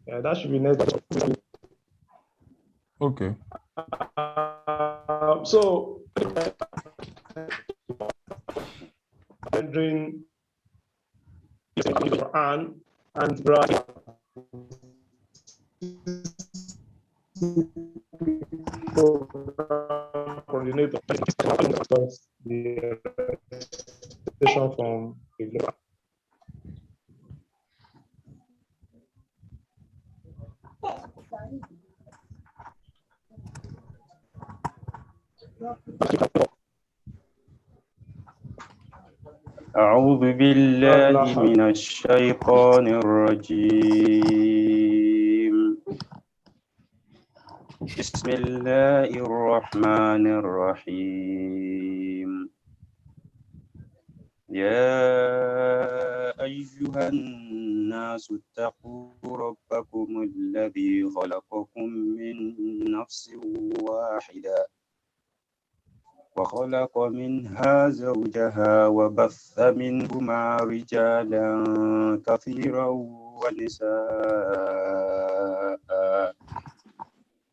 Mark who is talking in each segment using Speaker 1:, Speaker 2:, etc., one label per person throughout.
Speaker 1: Yeah, that should be next.
Speaker 2: Okay.
Speaker 1: So, rendering Quran and coordinator the registration from the global.
Speaker 3: أعوذ بالله من الشيطان الرجيم. بسم الله الرحمن الرحيم. يا أيها الناس اتقوا ربكم الذي خلقكم من نفس واحدة وخلق منها زوجها وبث منهما رجالا كثيرا ونساء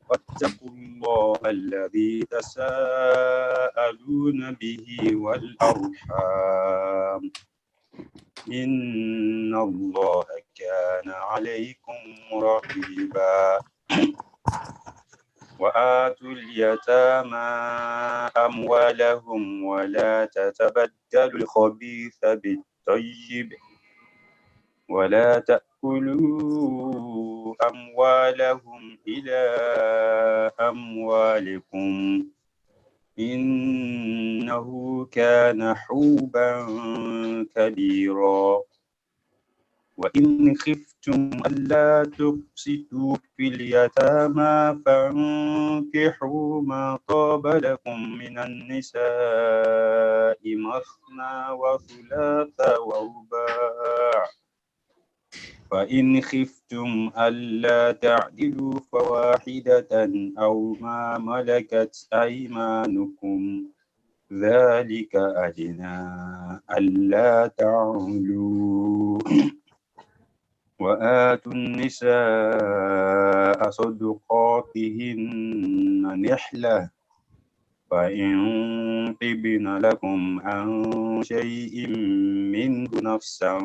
Speaker 3: واتقوا الله الذي تساءلون به والأرحام إن الله كان عليكم رقيبا وآتوا اليتامى أموالهم ولا تتبدلوا الخبيث بالطيب ولا تأكلوا أموالهم إلى أموالكم إنه كان حوبا كبيرا وإن خفتم ألا تقسطوا في اليتامى فانكحوا ما طاب لكم من النساء مثنى وثلاث ورباع فإن خفتم ألا تعدلوا فواحدة أو ما ملكت أيمانكم ذلك أدنى ألا تعولوا وآتوا النساء صدقاتهن نحلة فإن طبن لكم عن شيء منه نفسا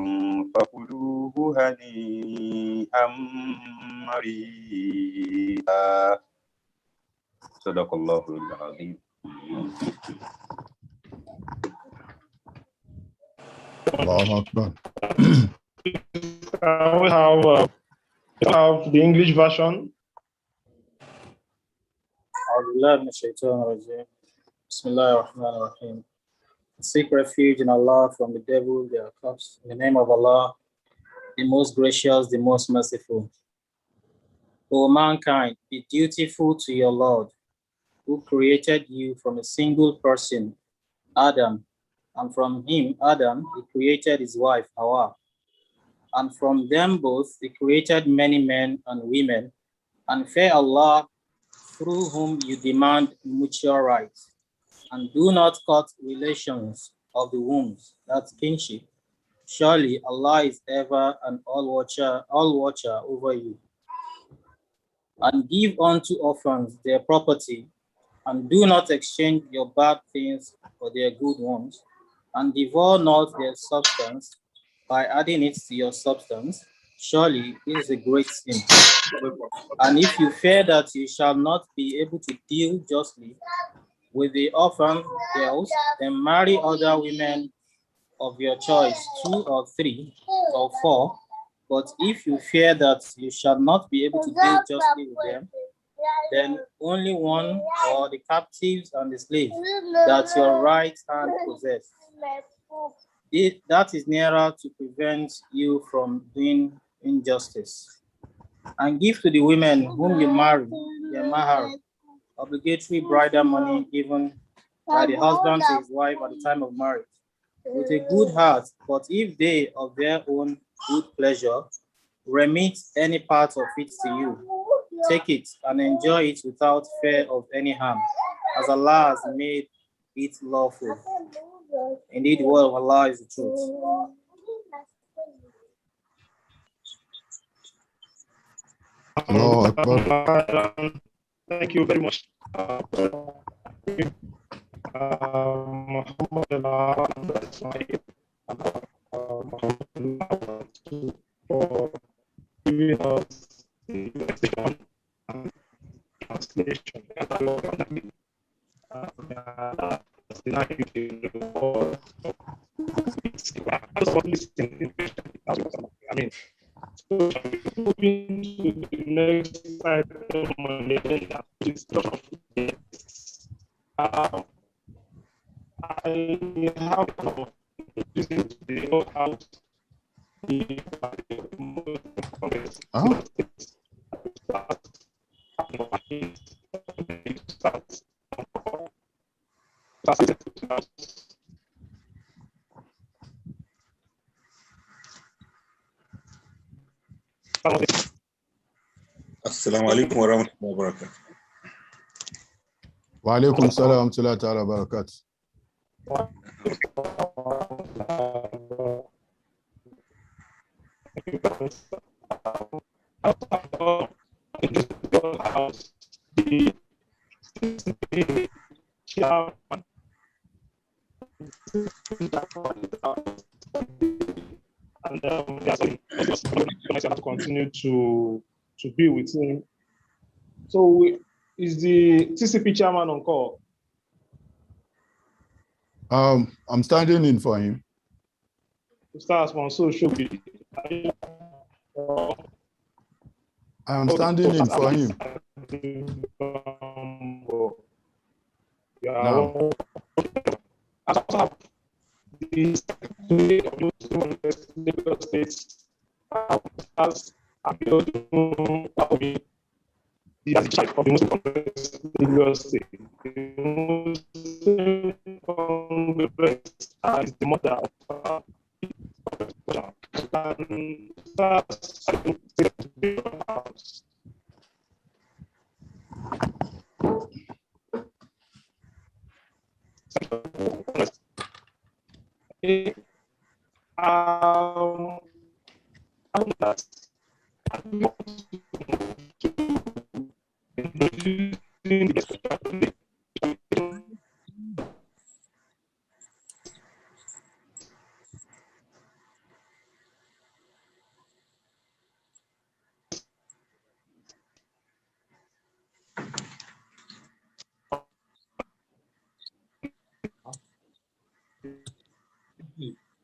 Speaker 3: فكلوه هنيئا مريئا صدق الله العظيم.
Speaker 2: Allahu Akbar.
Speaker 1: We have the English version.
Speaker 4: Bismillahirrahmanirrahim. Seek refuge in Allah from the devil, their cups. In the name of Allah, the most gracious, the most merciful. O mankind, be dutiful to your Lord, who created you from a single person, Adam, and from him, Adam, he created his wife, Hawa. And from them both, he created many men and women, and fear Allah, through whom you demand mutual rights. And do not cut relations of the wombs, that's kinship. Surely Allah is ever an all-watcher over you. And give unto orphans their property, and do not exchange your bad things for their good ones, and devour not their substance by adding it to your substance. Surely it is a great sin. And if you fear that you shall not be able to deal justly with the orphan girls, then marry other women of your choice, 2 or 3 or 4. But if you fear that you shall not be able to deal justly with them, then only one, or the captives and the slaves that your right hand possess. That is nearer to prevent you from doing injustice. And give to the women whom you marry their mahar, obligatory bridal money given by the husband to his wife at the time of marriage, with a good heart. But if they, of their own good pleasure, remit any part of it to you, take it and enjoy it without fear of any harm, as Allah has made it lawful. Indeed, the word of Allah is the truth.
Speaker 2: Allahu Akbar.
Speaker 1: Thank you very much. For giving us the invitation and translation. I mean, so moving to the next item on the agenda, which is I have using the whole house the
Speaker 2: Huh?
Speaker 5: Assalamu alaikum wa rahmatullahi wa barakatuh.
Speaker 2: Wa alaikum salam wa rahmatullahi ta'ala wa barakatuh.
Speaker 1: And I have to continue to be with him. So is the TCP chairman on call?
Speaker 2: I'm standing in for him.
Speaker 1: Stars on social media.
Speaker 2: I'm standing in for him. No.
Speaker 1: The mother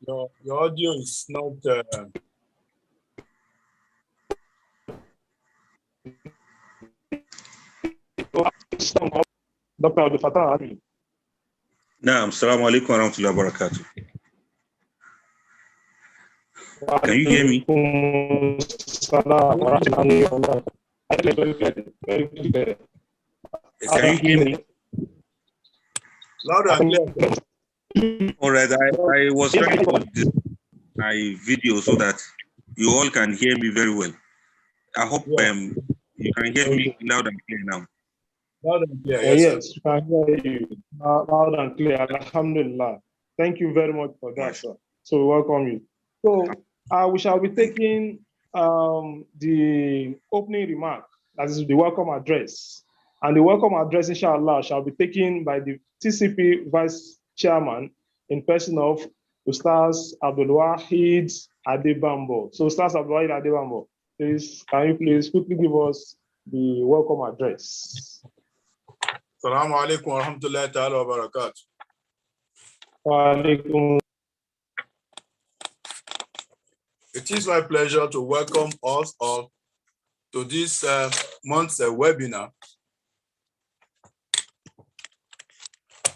Speaker 6: Your audio is not.
Speaker 1: Dr. Abdul Fattah.
Speaker 5: Naam, assalamu alaikum wa rahmatullahi wa barakatuh. Can you hear me? Can you hear me?
Speaker 6: Loud and clear.
Speaker 5: All right, I was trying to do my video so that you all can hear me very well. I hope you can hear me loud and clear now.
Speaker 6: Loud and clear.
Speaker 1: Yes, we can hear you loud and clear. Alhamdulillah. Thank you very much for that, sir. So we welcome you. So we shall be taking the opening remark, that is the welcome address. And the welcome address, inshallah, shall be taken by the TCP Vice Chairman in person of Ustaz Abdul Wahid Adebambo. So Ustaz Abdul Wahid Adebambo, please, can you please quickly give us the welcome address?
Speaker 6: Assalamu alaikum wa rahmatullahi ta'ala wa barakatuh.
Speaker 1: Wa alaikum.
Speaker 6: It is my pleasure to welcome us all to this month's webinar.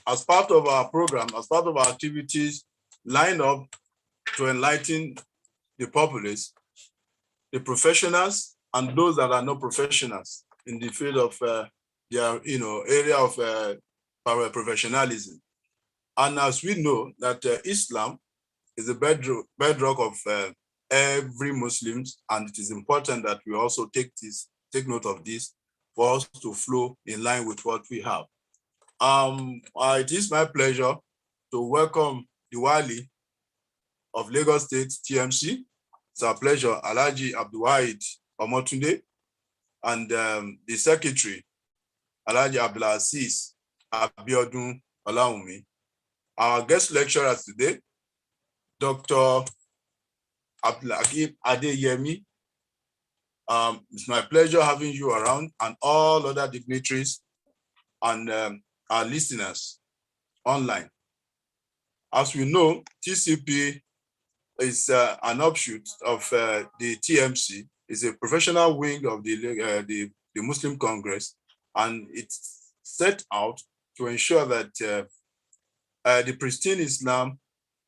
Speaker 6: As part of our program, as part of our activities lined up to enlighten the populace, the professionals, and those that are not professionals in the field of their area of professionalism. And as we know that Islam is the bedrock of every Muslim, and it is important that we also take note of this for us to flow in line with what we have. It is my pleasure to welcome the Wali of Lagos State TMC. It's our pleasure, Alhaji Abdul Wahid Omotunde, and the secretary, Alhaji Abdulaziz Abiodun Olawumi. Our guest lecturers today, Dr. Abdulhakeem Adeyemi. It's my pleasure having you around, and all other dignitaries and our listeners online. As we know, TCP is an offshoot of the TMC. It's a professional wing of the Muslim Congress, and it's set out to ensure that the pristine Islam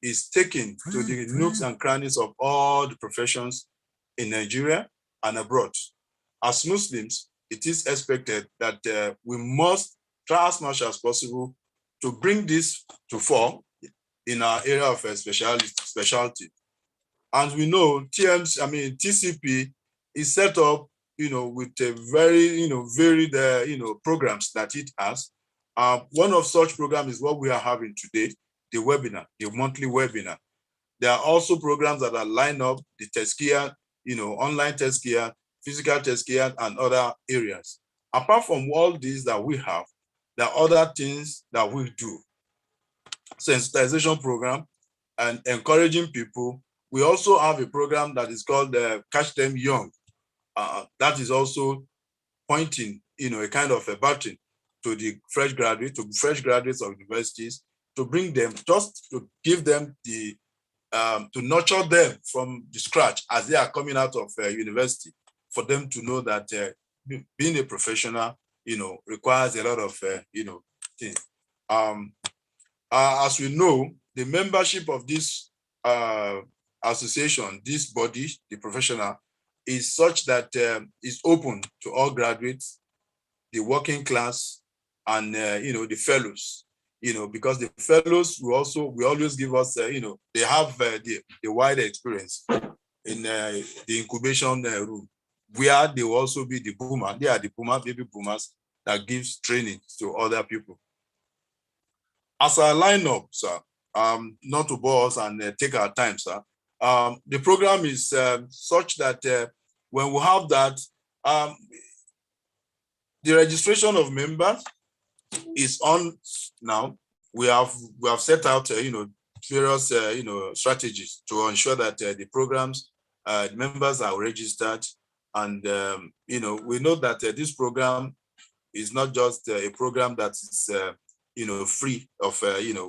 Speaker 6: is taken to the nooks and crannies of all the professions in Nigeria and abroad. As Muslims, it is expected that we must try as much as possible to bring this to fore in our area of specialty. And we know TCP is set up, with a very, varied, programs that it has. One of such programs is what we are having today, the webinar, the monthly webinar. There are also programs that are lined up, the Tezkiah, online Tezkiah, physical Tezkiah, and other areas. Apart from all these that we have, there are other things that we do. Sensitization program and encouraging people. We also have a program that is called Catch Them Young. That is also pointing, a kind of a button to the fresh graduates of universities, to bring them, just to give them the, to nurture them from the scratch as they are coming out of university, for them to know that being a professional, requires a lot of, things. As we know, the membership of this association, this body, the professional, is such that it's open to all graduates, the working class, and the fellows. Because the fellows we always give us, they have the wider experience in the incubation room, where they will also be the boomer. They are the baby boomers that gives training to other people. As I line up, sir, not to bore us and take our time, sir, the program is such that when we have that, the registration of members is on now. We have set out, various, strategies to ensure that the programs, members are registered, and we know that this program is not just a program that is, free of,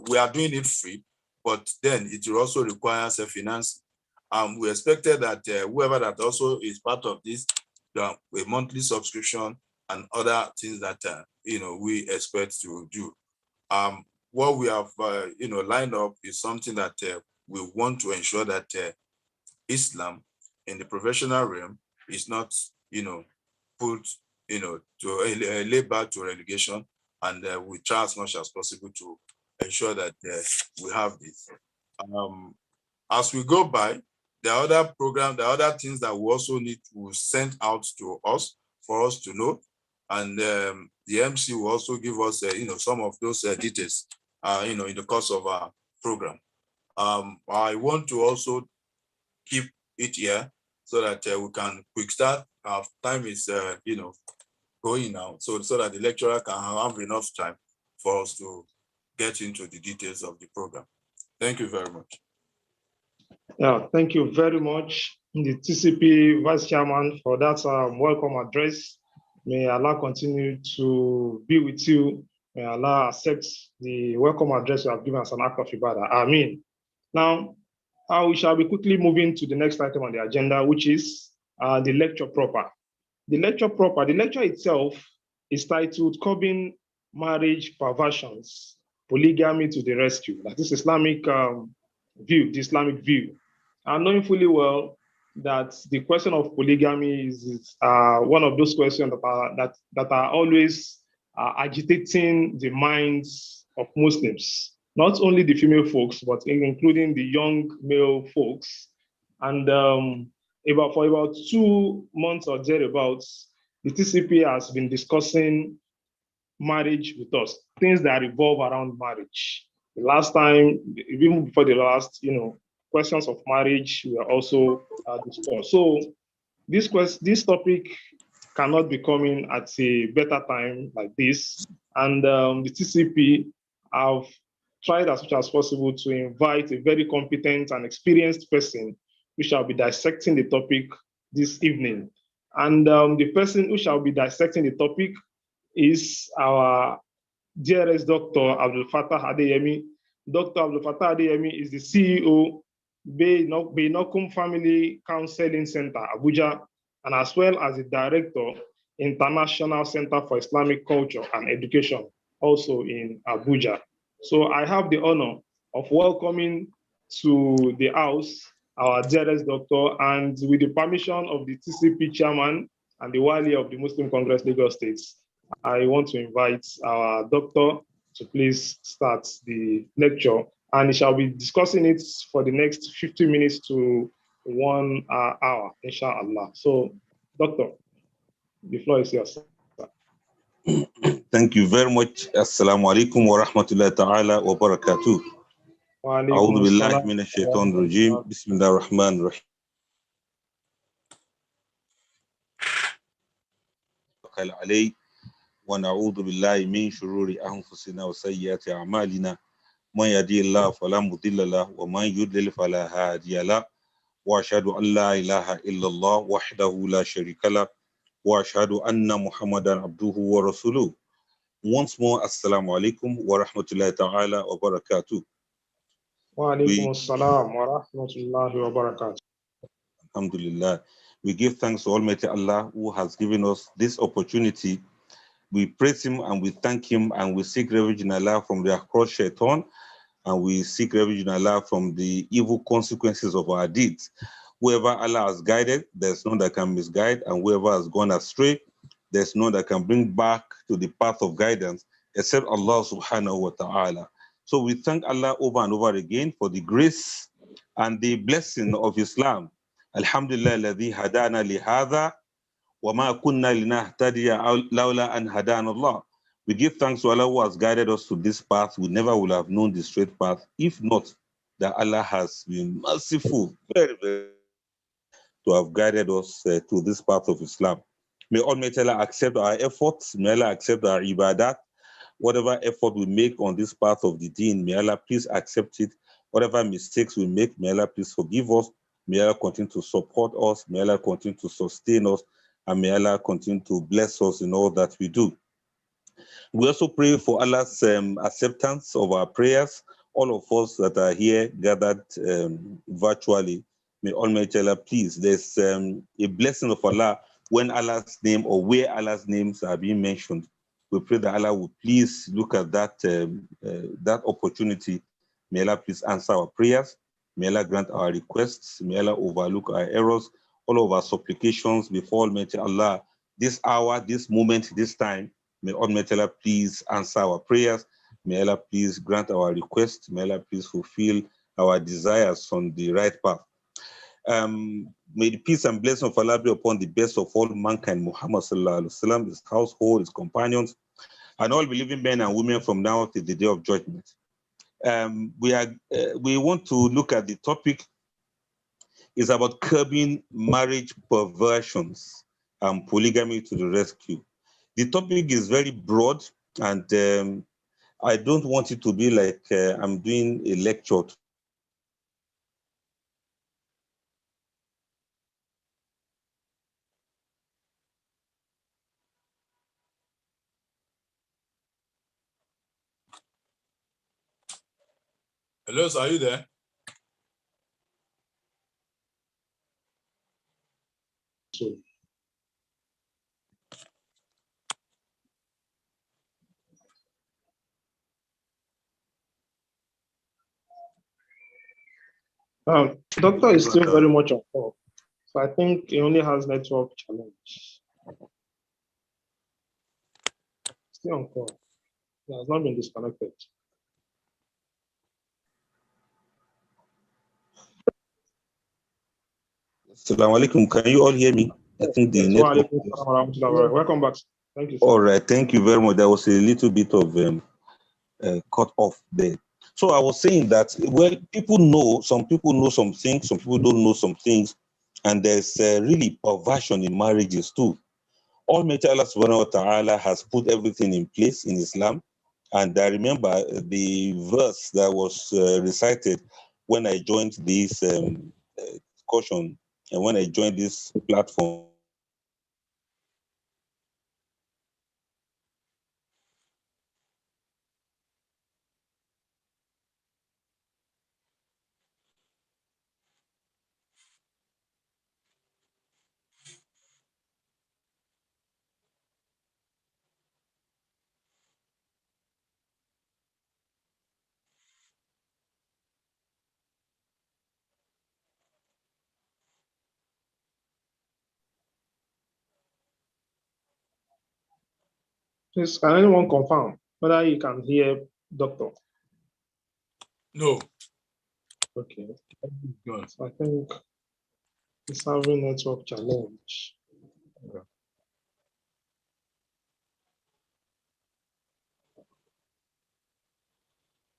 Speaker 6: we are doing it free, but then it will also require self-financing. We expected that whoever that also is part of this, a monthly subscription and other things that, we expect to do. What we have, lined up is something that we want to ensure that Islam in the professional realm is not, put, to a labor to relegation, and we try as much as possible to ensure that we have this. As we go by, the other program, the other things that we also need to send out to us for us to know, and the MC will also give us, some of those details, in the course of our program. I want to also keep it here so that we can quick start. Our time is, going now, so that the lecturer can have enough time for us to get into the details of the program. Thank you very much.
Speaker 1: Yeah, thank you very much, the TCP Vice Chairman, for that welcome address. May Allah continue to be with you. May Allah accept the welcome address you have given as an act of ibadah. Amen. Now, we shall be quickly moving to the next item on the agenda, which is the lecture proper. The lecture itself is titled Curbing Marriage Perversions, Polygamy to the Rescue. That is Islamic view, the Islamic view. And knowing fully well that the question of polygamy is one of those questions that are always agitating the minds of Muslims, not only the female folks, but including the young male folks. And for about 2 months or thereabouts, the TCP has been discussing marriage with us, things that revolve around marriage. The last time, even before the last, questions of marriage were also discussed. So this topic cannot be coming at a better time like this. And the TCP have tried as much as possible to invite a very competent and experienced person who shall be dissecting the topic this evening. And the person who shall be dissecting the topic is our dearest Dr. Abdul Fattah Adeyemi. Dr. Abdul Fattah Adeyemi is the CEO, Beinokum Family Counseling Center, Abuja, and as well as the director, International Center for Islamic Culture and Education, also in Abuja. So I have the honor of welcoming to the house our dearest doctor, and with the permission of the TCP chairman and the Wali of the Muslim Congress Lagos States, I want to invite our doctor to please start the lecture, and he shall be discussing it for the next 50 minutes to 1 hour, inshallah. So, doctor, the floor is yours.
Speaker 5: Thank you very much. Assalamu alaikum wa rahmatullahi ta'ala wa barakatuh. أعوذ بالله من الشيطان الرجيم بسم الله الرحمن الرحيم عليه ونعوذ بالله من شرور أنفسنا وسيئات أعمالنا من يهدي الله فلا مضل له ومن يضلل فلا هادي له وأشهد أن لا إله إلا الله وحده لا شريك له وأشهد أن محمدا عبده ورسوله. Once more, Assalamu alaikum wa rahmatullahi ta'ala wa barakatuh.
Speaker 1: Wa alaikum assalam wa rahmatullahi wa barakatuh.
Speaker 5: Alhamdulillah. We give thanks to Almighty Allah who has given us this opportunity. We praise Him and we thank Him and we seek refuge in Allah from the across shaitan, and we seek refuge in Allah from the evil consequences of our deeds. Whoever Allah has guided, there's none that can misguide, and whoever has gone astray, there's none that can bring back to the path of guidance except Allah subhanahu wa ta'ala. So we thank Allah over and over again for the grace and the blessing of Islam. Alhamdulillah alladhi hadana li hadha wa ma kunna linahtadiya lawla an hadana Allah. We give thanks to Allah who has guided us to this path. We never would have known the straight path if not that Allah has been merciful, very, very, to have guided us to this path of Islam. May Almighty Allah accept our efforts. May Allah accept our ibadat. Whatever effort we make on this path of the deen, may Allah please accept it. Whatever mistakes we make, may Allah please forgive us. May Allah continue to support us. May Allah continue to sustain us. And may Allah continue to bless us in all that we do. We also pray for Allah's acceptance of our prayers. All of us that are here gathered virtually, may Almighty Allah please, there's a blessing of Allah when Allah's name or where Allah's names are being mentioned. We pray that Allah will please look at that, that opportunity. May Allah please answer our prayers. May Allah grant our requests. May Allah overlook our errors, all of our supplications before Almighty Allah. This hour, this moment, this time, may Almighty Allah please answer our prayers. May Allah please grant our requests. May Allah please fulfill our desires on the right path. May the peace and blessing of Allah be upon the best of all mankind, Muhammad sallallahu alaihi wasallam, his household, his companions, and all believing men and women from now to the day of judgment. We want to look at the topic is about curbing marriage perversions and polygamy to the rescue. The topic is very broad, and I don't want it to be like I'm doing a lecture.
Speaker 6: Hello, sir, are you there?
Speaker 1: Doctor is still very much on call, so I think he only has network challenge. Still on call. He has not been disconnected.
Speaker 5: Assalamu alaikum. Can you all hear me? I think the network.
Speaker 1: Welcome back. Thank you. Sir.
Speaker 5: All right. Thank you very much. There was a little bit of cut off there. So I was saying that, well, some people know some things, some people don't know some things, and there's really perversion in marriages too. Almighty Allah subhanahu wa ta'ala has put everything in place in Islam. And I remember the verse that was recited when I joined this discussion and when I joined this platform.
Speaker 1: Please, can anyone confirm whether you can hear Doctor?
Speaker 6: No.
Speaker 1: Okay.
Speaker 6: Good.
Speaker 1: So I think it's having network challenge.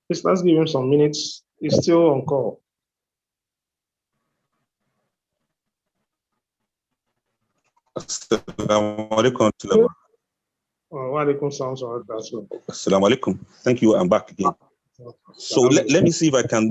Speaker 1: Please, let's give him some minutes. He's still on call.
Speaker 5: Assalamu alaikum.
Speaker 1: Wa alaikum salam wa rahmatullah.
Speaker 5: Assalamu alaikum. Thank you. I'm back again. So let me see if I can.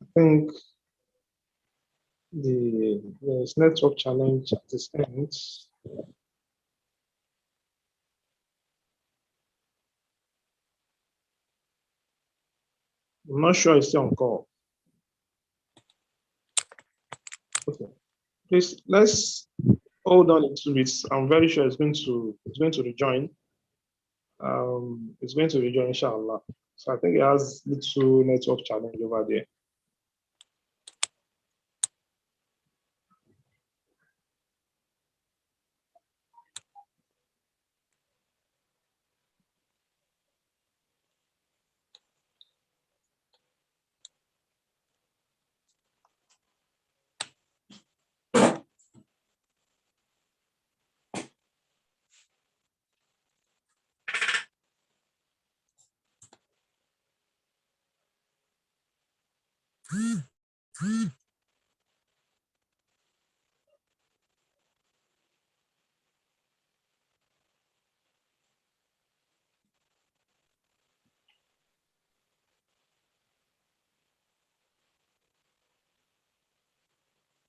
Speaker 1: I think there's network challenge at this end. I'm not sure it's still on call. Okay. Please, let's hold on a little bit. I'm very sure it's going to rejoin. It's going to rejoin, inshallah. So I think it has little network challenge over there.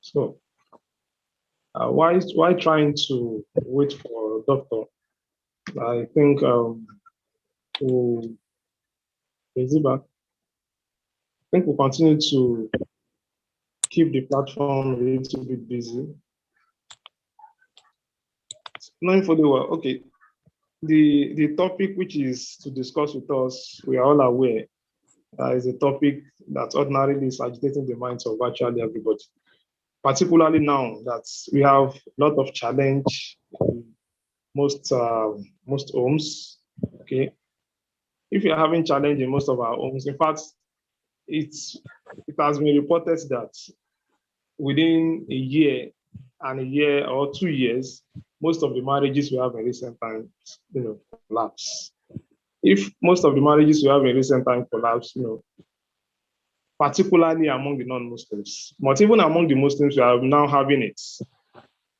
Speaker 1: So why trying to wait for doctor? I think is it back? I think we'll continue to keep the platform a little bit busy. Knowing fully well, okay. The topic which is to discuss with us, we are all aware, is a topic that ordinarily is agitating the minds of virtually everybody. Particularly now that we have a lot of challenge in most homes. Okay, if you're having challenge in most of our homes, in fact, it has been reported that within a year and a year or 2 years, most of the marriages we have in recent times, collapse. If most of the marriages we have in recent time collapse, particularly among the non-Muslims, but even among the Muslims, we are now having it.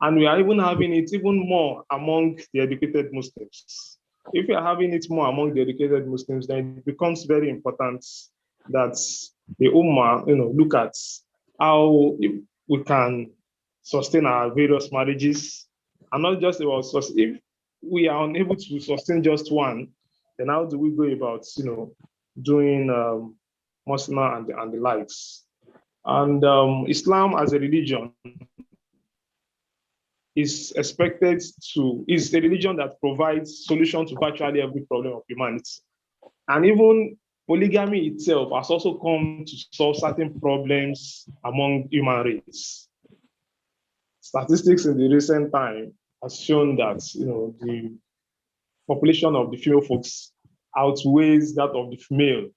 Speaker 1: And we are even having it even more among the educated Muslims. if we are having it more among dedicated Muslims, then it becomes very important that the Ummah, look at how we can sustain our various marriages, and not just about if we are unable to sustain just one, then how do we go about, doing Muslim and the likes? And Islam as a religion is a religion that provides solution to virtually every problem of humanity. And even polygamy itself has also come to solve certain problems among human race. Statistics in the recent time has shown that the population of the female folks outweighs that of the male.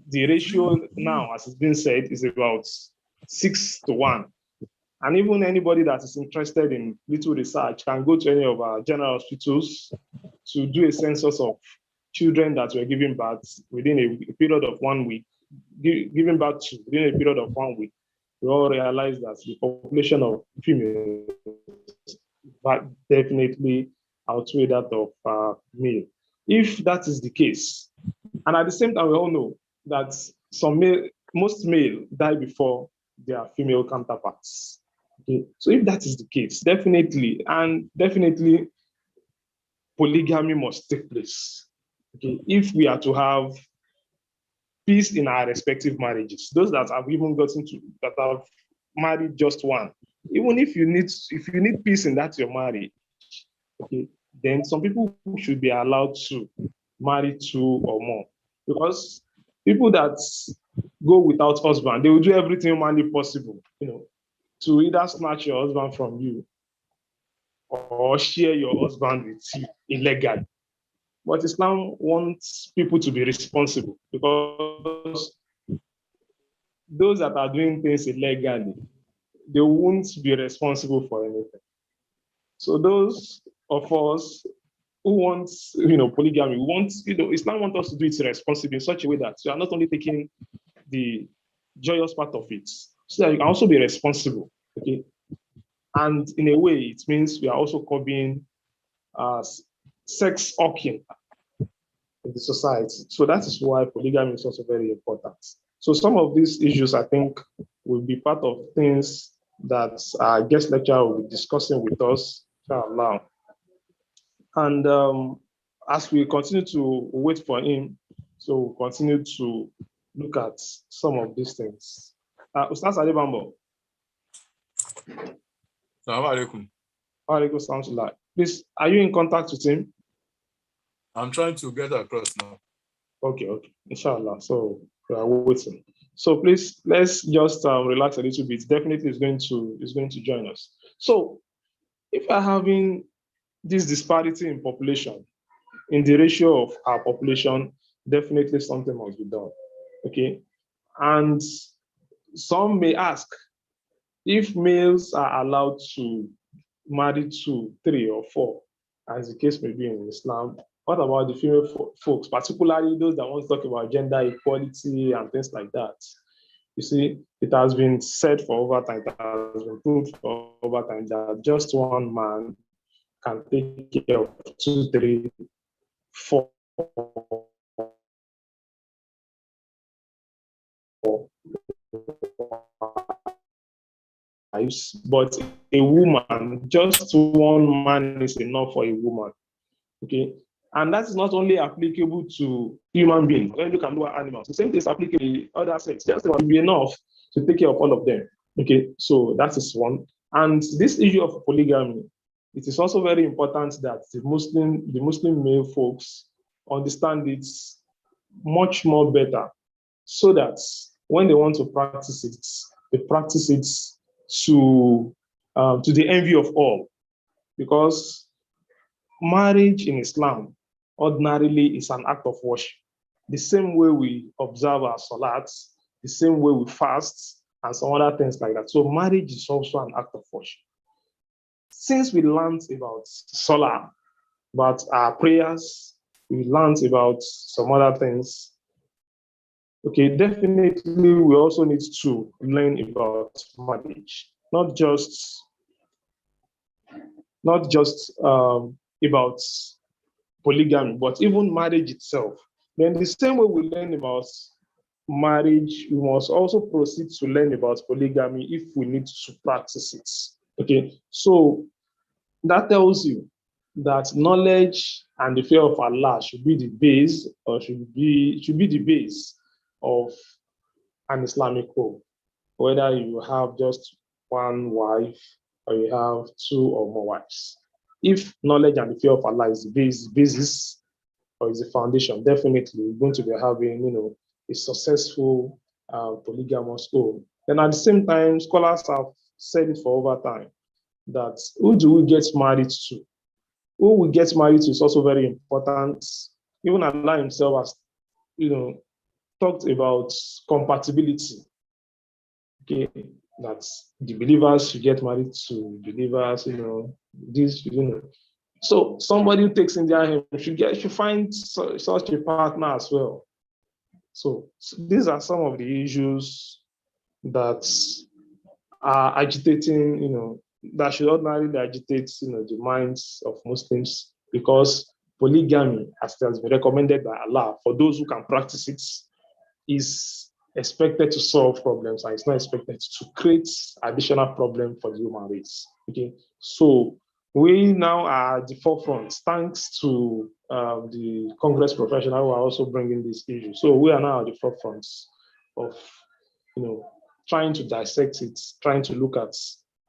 Speaker 1: The ratio now, as it's been said, is about 6-1. And even anybody that is interested in little research can go to any of our general hospitals to do a census of children that were given birth within a period of 1 week, given birth to within a period of 1 week. We all realize that the population of females definitely outweigh that of male. If that is the case, and at the same time, we all know that most male die before their female counterparts. Okay, so if that is the case, definitely polygamy must take place. Okay, if we are to have peace in our respective marriages, those that have even that have married just one, even if you need peace in that your marriage, okay, then some people should be allowed to marry 2 or more, because people that go without husband, they will do everything humanly possible, to either snatch your husband from you or share your husband with you illegally. But Islam wants people to be responsible, because those that are doing things illegally, they won't be responsible for anything. So those of us who want, polygamy, Islam wants us to do it responsibly in such a way that you are not only taking the joyous part of it, so that you can also be responsible. Okay, and in a way, it means we are also curbing sex hawking in the society. So that is why polygamy is also very important. So some of these issues, I think, will be part of things that our guest lecturer will be discussing with us now. And as we continue to wait for him, so we'll continue to look at some of these things. Ustaz Ali Bambo.
Speaker 6: Assalamu
Speaker 1: alaikum. Please, are you in contact with him?
Speaker 6: I'm trying to get across now.
Speaker 1: Okay, inshallah. So we are waiting. So please, let's just relax a little bit. Definitely is going to join us. So if we're having this disparity in population, in the ratio of our population, definitely something must be done. Okay, and some may ask, if males are allowed to marry 2, 3, or 4, as the case may be in Islam, what about the female folks, particularly those that want to talk about gender equality and things like that? You see, it has been said for over time, it has been proved for over time that just one man can take care of 2, 3, 4 wives, but a woman, just one man is enough for a woman. Okay, and that is not only applicable to human beings. When you look at lower animals, the same thing is applicable to other sex. Just one will be enough to take care of all of them. Okay, so that is one. And this issue of polygamy, it is also very important that the Muslim male folks understand it much more better, so that when they want to practice it, they practice it to the envy of all. Because marriage in Islam ordinarily is an act of worship. The same way we observe our salats, the same way we fast, and some other things like that. So marriage is also an act of worship. Since we learned about salah, about our prayers, we learned about some other things. Okay, definitely we also need to learn about marriage, not just about polygamy, but even marriage itself. Then the same way we learn about marriage, we must also proceed to learn about polygamy if we need to practice it. Okay, so that tells you that knowledge and the fear of Allah should be the base, or should be the base of an Islamic home. Whether you have just one wife or you have two or more wives. If knowledge and the fear of Allah is the basis or is the foundation, definitely you're going to be having, a successful polygamous home. And at the same time, scholars have said it for over time that who do we get married to? Who we get married to is also very important. Even Allah himself has, talked about compatibility. Okay, that the believers should get married to believers, So somebody who takes in their hand should find such a partner as well. So these are some of the issues that are agitating, that should ordinarily agitate, the minds of Muslims, because polygamy, as it has been recommended by Allah, for those who can practice it, is expected to solve problems, and it's not expected to create additional problem for the human race. Okay, so we now are at the forefront, thanks to the Congress professionals who are also bringing this issue. So we are now at the forefront of, trying to dissect it, trying to look at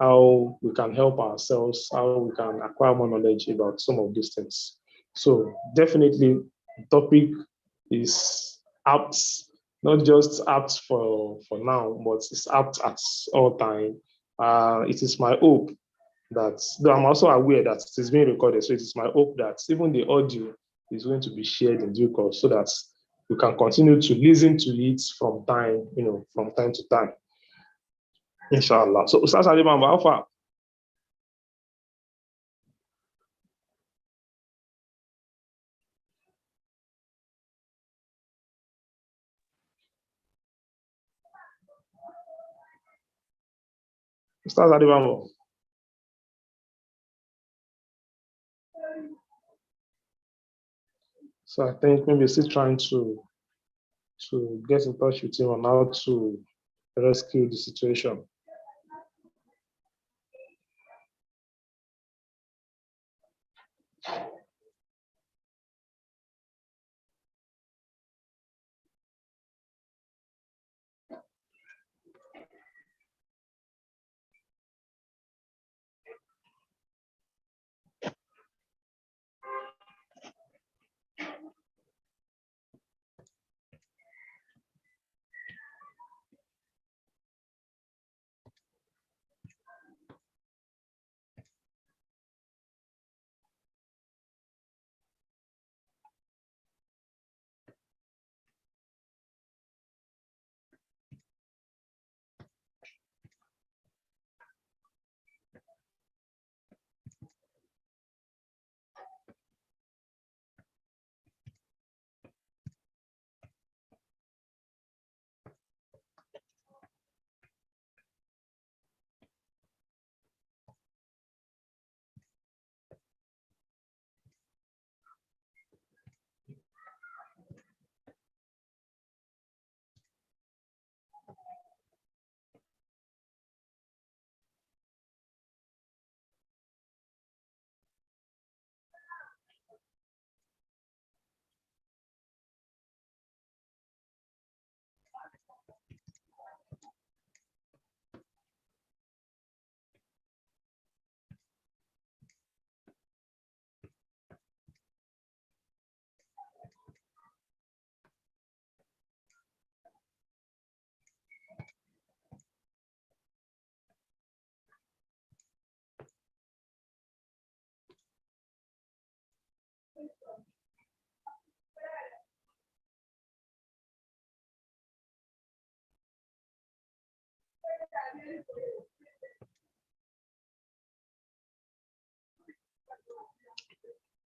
Speaker 1: how we can help ourselves, how we can acquire more knowledge about some of these things. So definitely, the topic is apt, not just apt for now, but it's apt at all time. It is my hope that, though I'm also aware that it is being recorded, so it is my hope that even the audio is going to be shared in due course, so that we can continue to listen to it from time to time. Inshallah. So Ustaz Ali Bamba, how far? Ustaz Ali Bamba. So I think maybe still trying to get in touch with him on how to rescue the situation.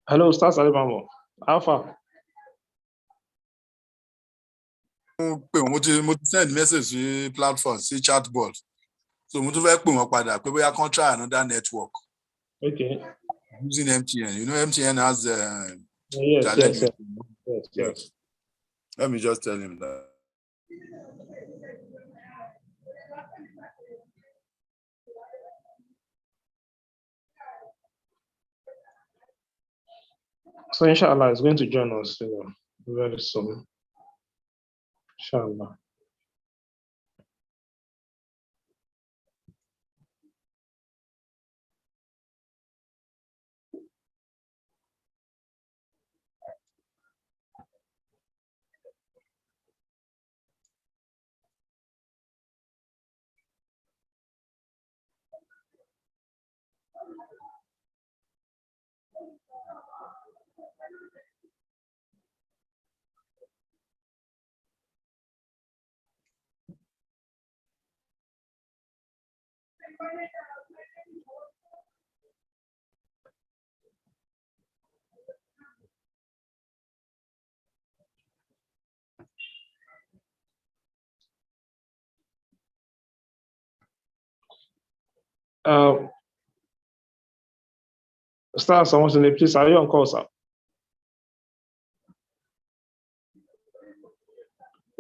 Speaker 1: Hello, Ustaz Ali Bamba. How far?
Speaker 6: mo ti send message sí platform, sí chatbot, so mo tún fẹ́ pè wọ́n padà pé bóyá try another network.
Speaker 1: Okay.
Speaker 6: Using MTN, MTN has
Speaker 1: Yes,
Speaker 6: challenge
Speaker 1: yes,
Speaker 6: me.
Speaker 1: yes,
Speaker 6: Yeah.
Speaker 1: yes.
Speaker 6: Let me just tell him that.
Speaker 1: So inshallah, it's going to join us, very soon. Inshallah. Um, Stars, please, are you on call, sir?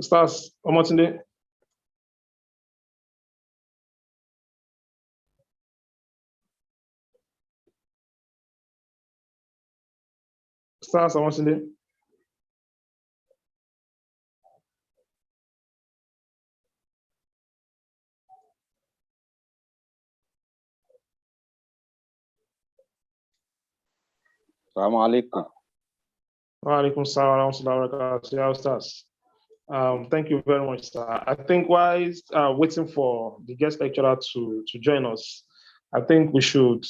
Speaker 1: Stars, Omotunde. Stars, Omotunde.
Speaker 3: Assalamu alaikum.
Speaker 1: Wa alaikum salam wa rahmatullahi wa barakatuh. Yeah, Stars. Thank you very much, sir. I think while waiting for the guest lecturer to join us, I think we should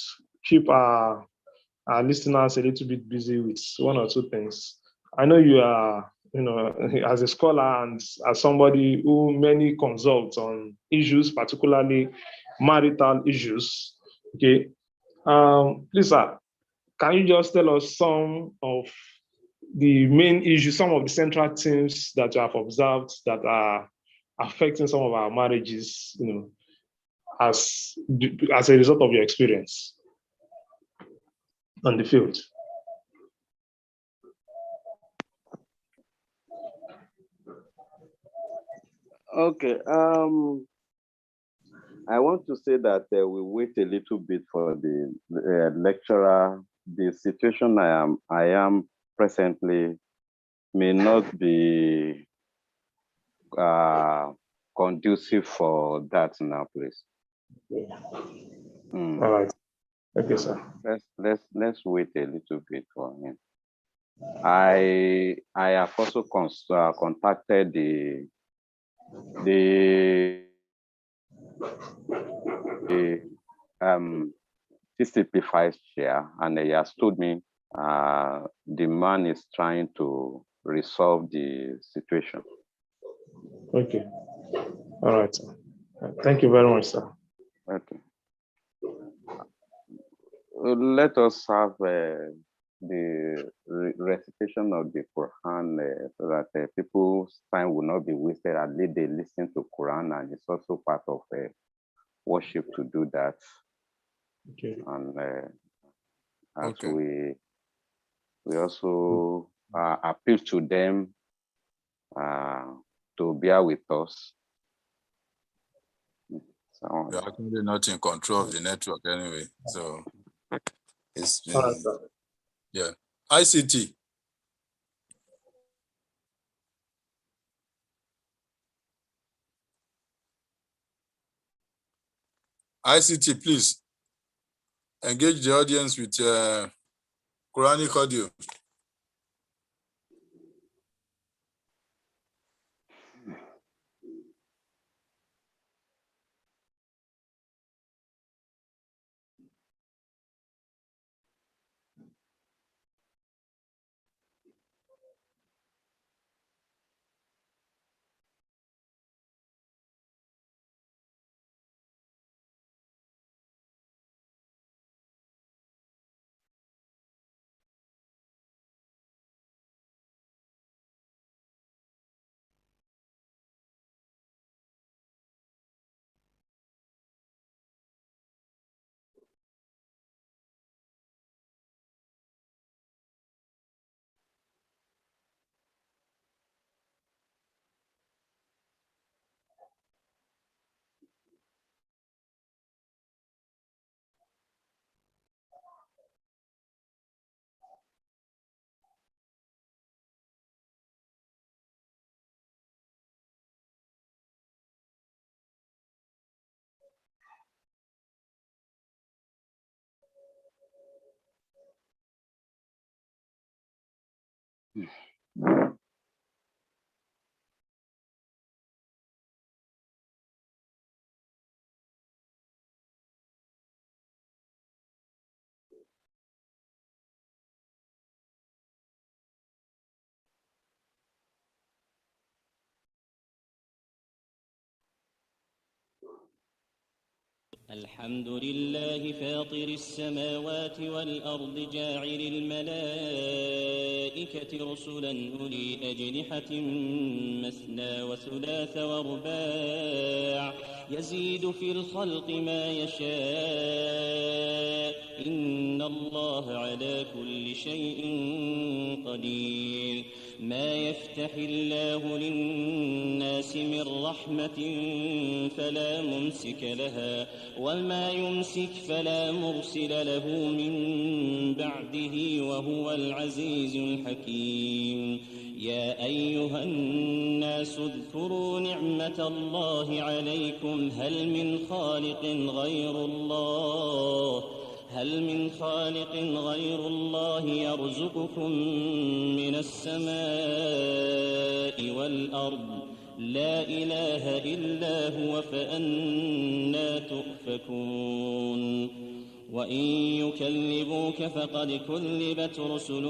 Speaker 1: keep our listeners a little bit busy with one or two things. I know you are, as a scholar and as somebody who many consults on issues, particularly marital issues. Okay. Please, sir, can you just tell us some of the main issues, some of the central themes that you have observed that are affecting some of our marriages, as a result of your experience on the field?
Speaker 7: Okay. I want to say that we wait a little bit for the lecturer. The situation I am presently may not be conducive for that now, please.
Speaker 1: All right. Okay, sir.
Speaker 7: Let's wait a little bit for him. I have also contacted the TCP vice chair, and he has told me the man is trying to resolve the situation.
Speaker 1: Okay. All right, sir. Thank you very much, sir.
Speaker 7: Okay. Let us have the recitation of the Quran so that people's time will not be wasted. At least they listen to Quran, and it's also part of worship to do that.
Speaker 1: Okay.
Speaker 7: And
Speaker 6: Okay.
Speaker 7: we also appeal to them to bear with us. So,
Speaker 6: You're actually not in control of the network anyway. So it's
Speaker 1: All right, sir.
Speaker 6: yeah. ICT. ICT, please engage the audience with Quranic audio.
Speaker 8: الحمد لله فاطر السماوات والأرض جاعل الملائكة رسلا أولي أجنحة مثنى وثلاث ورباع يزيد في الخلق ما يشاء إن الله على كل شيء قدير ما يفتح الله للناس من رحمة فلا ممسك لها وما يمسك فلا مرسل له من بعده وهو العزيز الحكيم يا أيها الناس اذكروا نعمة الله عليكم هل من خالق غير الله يرزقكم من السماء والأرض لا إله إلا هو فأنى تؤفكون وإن يكذبوك فقد كذبت رسل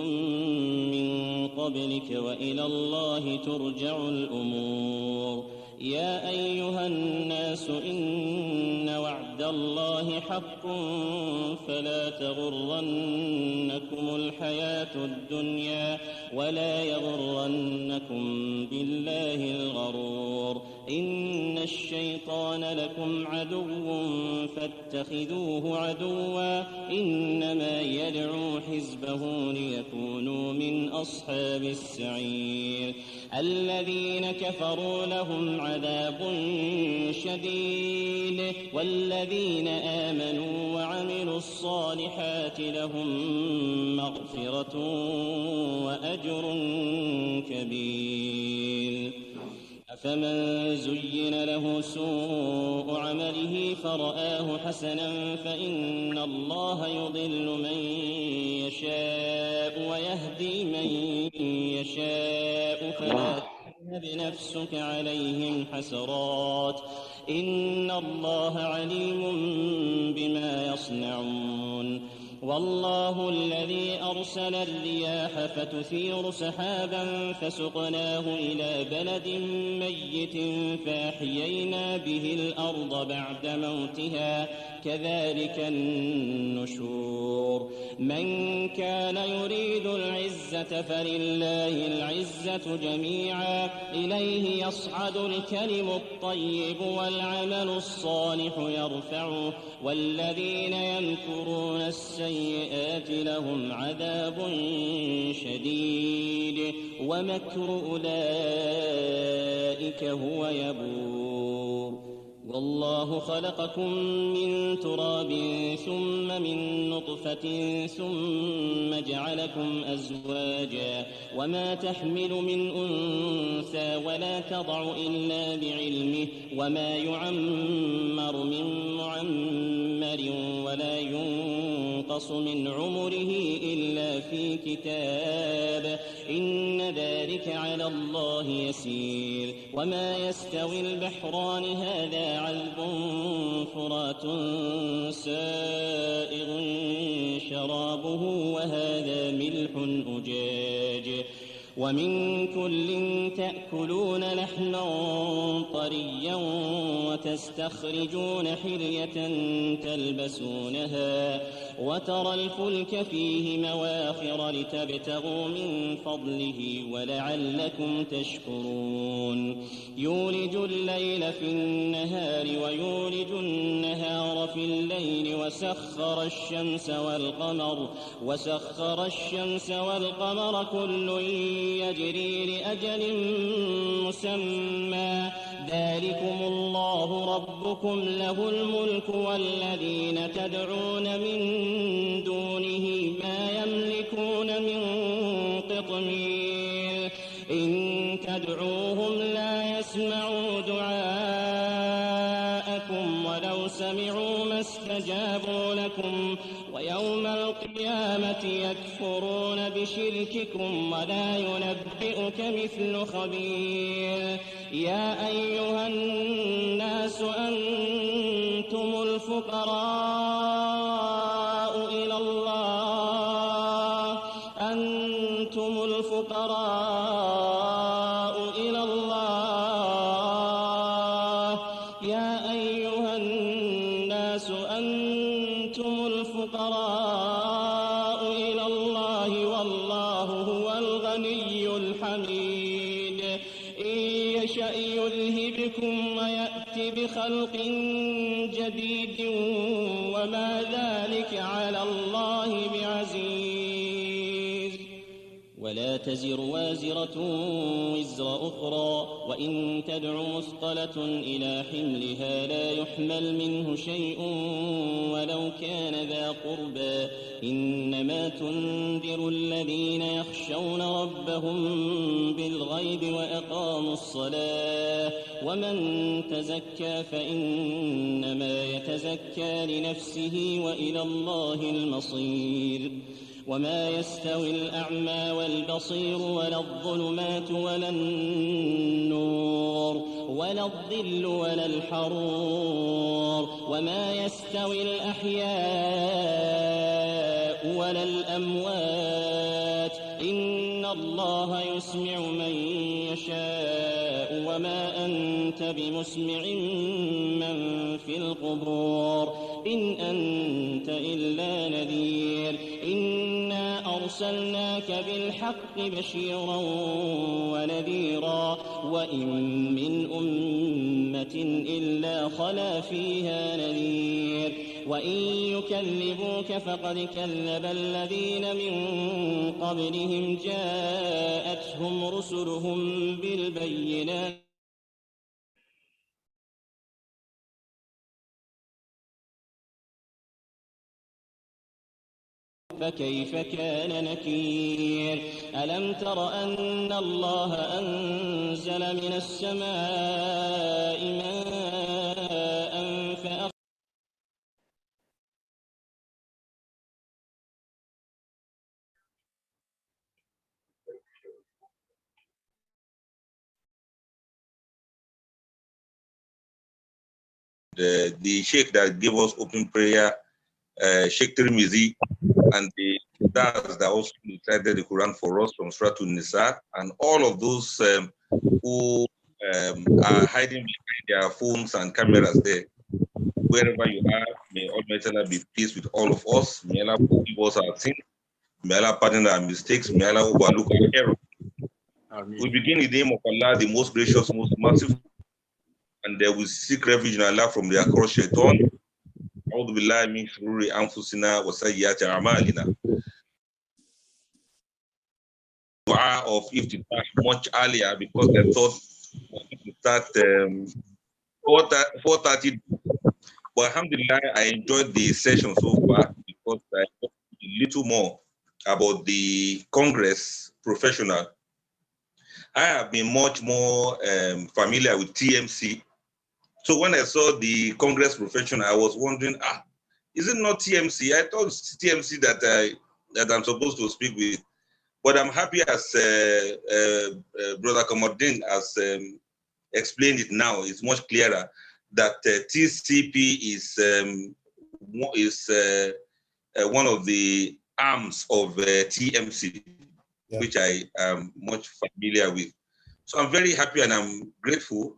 Speaker 8: من قبلك وإلى الله ترجع الأمور يا أيها الناس إن وعد الله حق فلا تغرنكم الحياة الدنيا ولا يغرنكم بالله الغرور إن الشيطان لكم عدو فاتخذوه عدوا إنما يدعو حزبه ليكونوا من أصحاب السعير الذين كفروا لهم عذاب شديد والذين آمنوا وعملوا الصالحات لهم مغفرة وأجر كبير أفمن زين له سوء عمله فرآه حسنا فإن الله يضل من يشاء ويهدي من يشاء فلا تذهب نفسك عليهم حسرات إن الله عليم بما يصنعون والله الذي أرسل الرياح فتثير سحابا فسقناه إلى بلد ميت فأحيينا به الأرض بعد موتها كذلك النشور من كان يريد العزة فلله العزة جميعا إليه يصعد الكلم الطيب والعمل الصالح يرفعه والذين يمكرون السيئات لهم عذاب شديد ومكر أولئك هو يبور والله خلقكم من تراب ثم من نطفة ثم جعلكم أزواجا وما تحمل من أنثى ولا تضع إلا بعلمه وما يعمر من معمر ولا ينقص من عمره إلا في كتاب إن ذلك على الله يسير وما يستوي البحران هذا عذب فرات سائغ شرابه وهذا ملح أجاج ومن كل تأكلون لحما طريا وتستخرجون حلية تلبسونها وترى الفلك فيه مواخر لتبتغوا من فضله ولعلكم تشكرون يولج الليل في النهار ويولج النهار في الليل وسخر الشمس والقمر كل يجري لأجل مسمى ذلكم الله ربكم له الملك والذين تدعون من دونه ما يملكون من قطمير إن تدعوهم لا يسمعوا دعاءكم ولو سمعوا ما استجابوا لكم يوم القيامة يكفرون بشرككم ولا ينبئك مثل خبير يا أيها الناس أنتم الفقراء إلى الله أنتم الفقراء إلى الله يا أيها الناس أنتم الفقراء إلى الله والله هو الغني الحميد إن يشأ يذهبكم ويأتي بخلق جديد وما ذلك على الله بعزيز ولا تزر وازرة وزر أخرى وإن تدع مثقلة إلى حملها لا يحمل منه شيء ولو كان ذا قربى إنما تنذر الذين يخشون ربهم بالغيب وأقاموا الصلاة ومن تزكى فإنما يتزكى لنفسه وإلى الله المصير وما يستوي الأعمى والبصير ولا الظلمات ولا النور ولا الظل ولا الحرور وما يستوي الأحياء ولا الأموات إن الله يسمع من يشاء وما أنت بمسمع من في القبور إن أنت إلا نذير إنا أرسلناك بالحق بشيرا ونذيرا وإن من أمة إلا خلا فيها نذير وإن يكذبوك فقد كذب الذين من قبلهم جاءتهم رسلهم بالبينات فكيف كان نكير ألم تر أن الله أنزل من السماء ماء
Speaker 5: the Sheikh that gave us open prayer, Sheikh Tirmizi, and the stars that also recited the Quran for us from Surah to Nisa, and all of those who are hiding behind their phones and cameras there. Wherever you are, may Almighty Allah be pleased with all of us. May Allah forgive us our sins. May Allah pardon our mistakes. May Allah overlook our errors. We begin in the name of Allah, the most gracious, most merciful, and we seek refuge in Allah from the across shaitan. أعوذ بالله من شرور أنفسنا وسيئات أعمالنا. Dua of iftitah much earlier because I thought to start 4:30. But alhamdulillah, I enjoyed the session so far because I got a little more about the Congress professional. I have been much more familiar with TMC. So when I saw the Congress professional, I was wondering, is it not TMC? I thought it's TMC that I'm supposed to speak with. But I'm happy as Brother Kamaldeen has explained it now. It's much clearer that TCP is one of the arms of TMC, which I am much familiar with. So I'm very happy and I'm grateful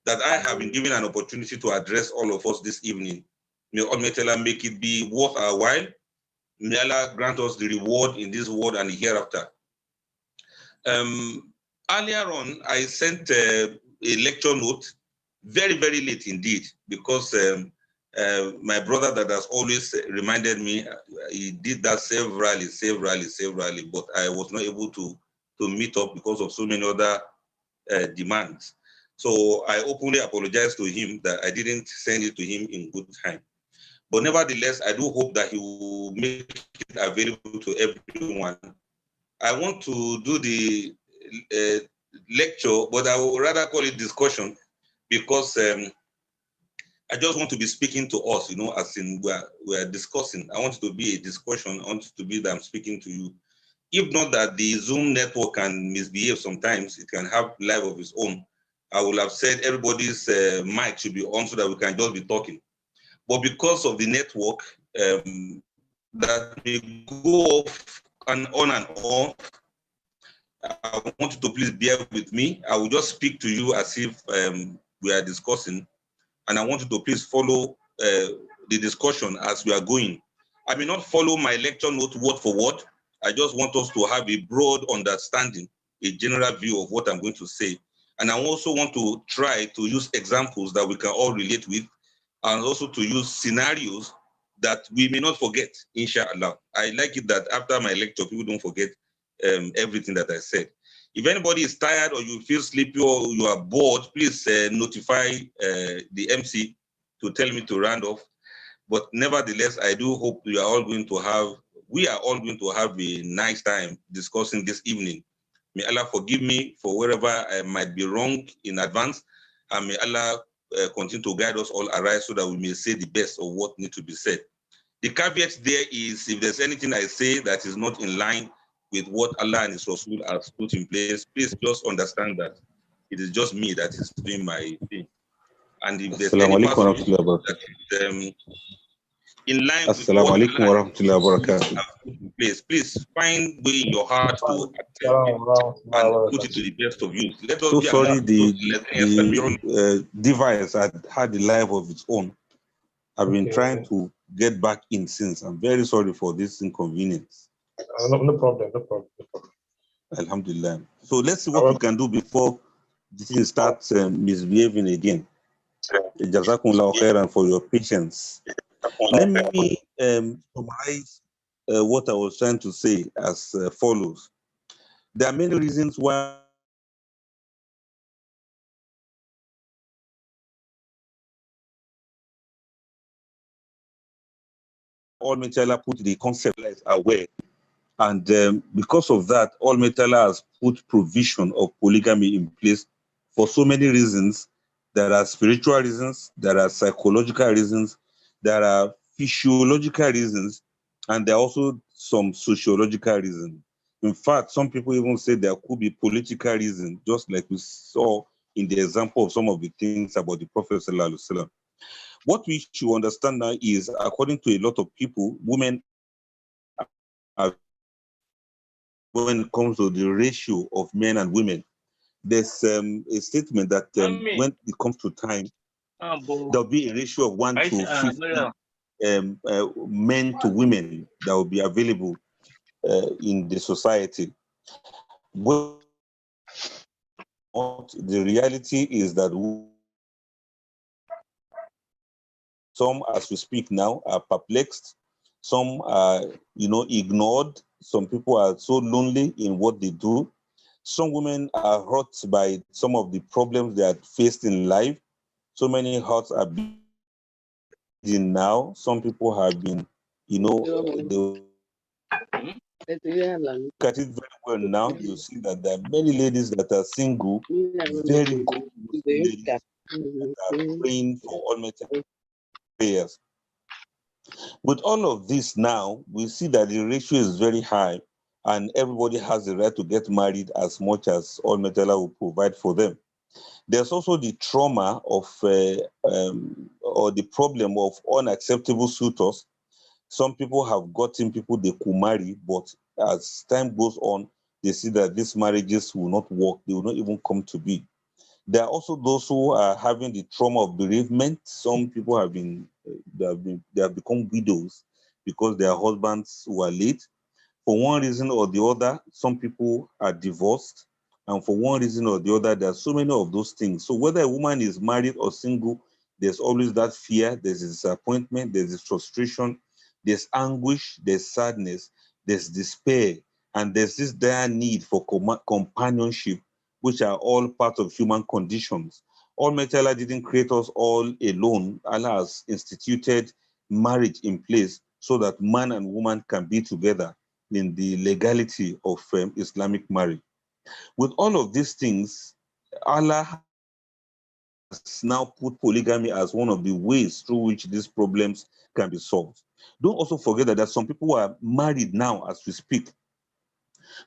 Speaker 5: that I have been given an opportunity to address all of us this evening. May Almighty Allah make it be worth our while. May Allah grant us the reward in this world and the hereafter. Earlier on, I sent a lecture note very, very late indeed, because my brother that has always reminded me, he did that severally, but I was not able to meet up because of so many other demands. So I openly apologize to him that I didn't send it to him in good time. But nevertheless, I do hope that he will make it available to everyone. I want to do the lecture, but I would rather call it discussion, because I just want to be speaking to us, as in we're discussing. I want it to be a discussion. I want it to be that I'm speaking to you. If not that the Zoom network can misbehave sometimes, it can have life of its own. I would have said everybody's mic should be on so that we can just be talking. But because of the network that may go off and on and off, I want you to please bear with me. I will just speak to you as if we are discussing, and I want you to please follow the discussion as we are going. I may not follow my lecture note word for word. I just want us to have a broad understanding, a general view of what I'm going to say. And I also want to try to use examples that we can all relate with, and also to use scenarios that we may not forget, inshallah. I like it that after my lecture, people don't forget everything that I said. If anybody is tired or you feel sleepy or you are bored, please notify the MC to tell me to round off. But nevertheless, I do hope we are all going to have a nice time discussing this evening. May Allah forgive me for wherever I might be wrong in advance, and may Allah continue to guide us all aright so that we may say the best of what needs to be said. The caveat there is, if there's anything I say that is not in line with what Allah and His Rasul has put in place, please just understand that it is just me that is doing my thing. And if there's any part of it that is in line with what Allah has put in place, please find way in your heart to accept it and put it to the best of use. Let us
Speaker 9: So
Speaker 5: be
Speaker 9: sorry,
Speaker 5: the
Speaker 9: device had a life of its own. I've been trying to get back in since. I'm very sorry for this inconvenience.
Speaker 1: No problem.
Speaker 9: Alhamdulillah. So let's see what we can do before the thing starts misbehaving again. Jazakumullah khairan for your patience. Let me summarize what I was trying to say as follows. There are many reasons why Almighty Allah put the concept away. And because of that, Almighty Allah has put provision of polygamy in place for so many reasons. There are spiritual reasons, there are psychological reasons, there are physiological reasons, and there are also some sociological reasons. In fact, some people even say there could be political reasons, just like we saw in the example of some of the things about the Prophet Sallallahu Alaihi Wasallam. What we should understand now is, according to a lot of people, women are, when it comes to the ratio of men and women, there's a statement that when it comes to time, there'll be a ratio of 1 to 50 men to women that will be available in the society. But the reality is that some, as we speak now, are perplexed. Some are, ignored. Some people are so lonely in what they do. Some women are hurt by some of the problems they are faced in life. So many hearts are beating now. Some people have been, they look at it very well now. You see that there are many ladies that are single, very good ladies that are praying for Almighty prayers. With all of this now, we see that the ratio is very high, and everybody has the right to get married as much as Almighty Allah will provide for them. There's also the trauma of, or the problem of unacceptable suitors. Some people have gotten people they could marry, but as time goes on, they see that these marriages will not work. They will not even come to be. There are also those who are having the trauma of bereavement. Some people have they have become widows because their husbands were late. For one reason or the other, some people are divorced. And for one reason or the other, there are so many of those things. So whether a woman is married or single, there's always that fear, there's disappointment, there's this frustration, there's anguish, there's sadness, there's despair, and there's this dire need for companionship, which are all part of human conditions. Almighty Allah didn't create us all alone. Allah has instituted marriage in place so that man and woman can be together in the legality of Islamic marriage. With all of these things, Allah now put polygamy as one of the ways through which these problems can be solved. Don't also forget that there are some people who are married now as we speak.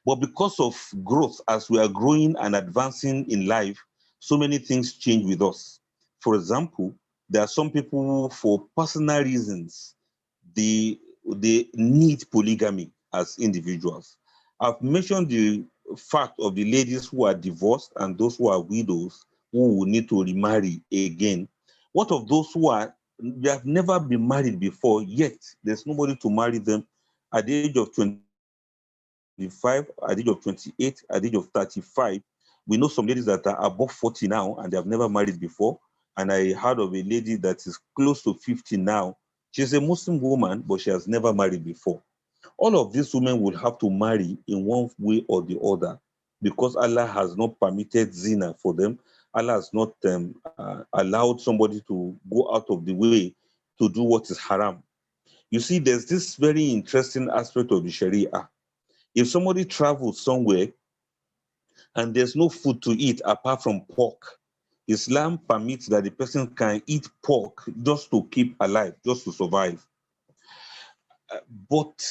Speaker 9: But because of growth, as we are growing and advancing in life, so many things change with us. For example, there are some people who, for personal reasons, they need polygamy as individuals. I've mentioned the fact of the ladies who are divorced and those who are widows who will need to remarry again. What of those they have never been married before, yet there's nobody to marry them at the age of 25, at the age of 28, at the age of 35? We know some ladies that are above 40 now and they have never married before. And I heard of a lady that is close to 50 now. She's a Muslim woman, but she has never married before. All of these women will have to marry in one way or the other because Allah has not permitted zina for them. Allah has not allowed somebody to go out of the way to do what is haram. You see, there's this very interesting aspect of the Sharia. If somebody travels somewhere and there's no food to eat apart from pork, Islam permits that the person can eat pork just to keep alive, just to survive. But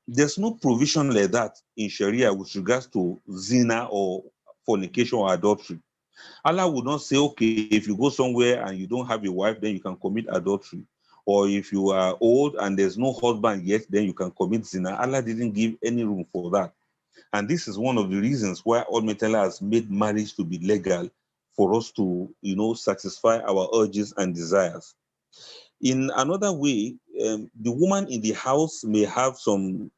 Speaker 9: there's no provision like that in Sharia with regards to zina or fornication or adultery. Allah would not say, okay, if you go somewhere and you don't have a wife, then you can commit adultery. Or if you are old and there's no husband yet, then you can commit zina. Allah didn't give any room for that. And this is one of the reasons why Almighty Allah has made marriage to be legal for us to, satisfy our urges and desires. In another way, the woman in the house may have some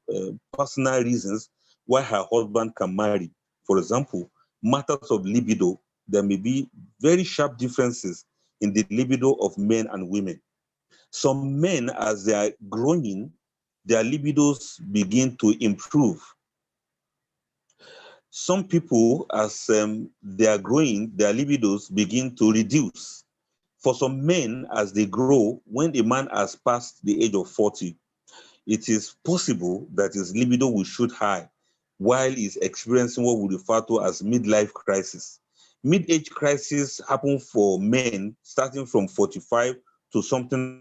Speaker 9: personal reasons why her husband can marry. For example, matters of libido, there may be very sharp differences in the libido of men and women. Some men, as they are growing, their libidos begin to improve. Some people, as they are growing, their libidos begin to reduce. For some men, as they grow, when a man has passed the age of 40, it is possible that his libido will shoot high while he's experiencing what we refer to as midlife crisis. Mid-age crisis happen for men starting from 45 to something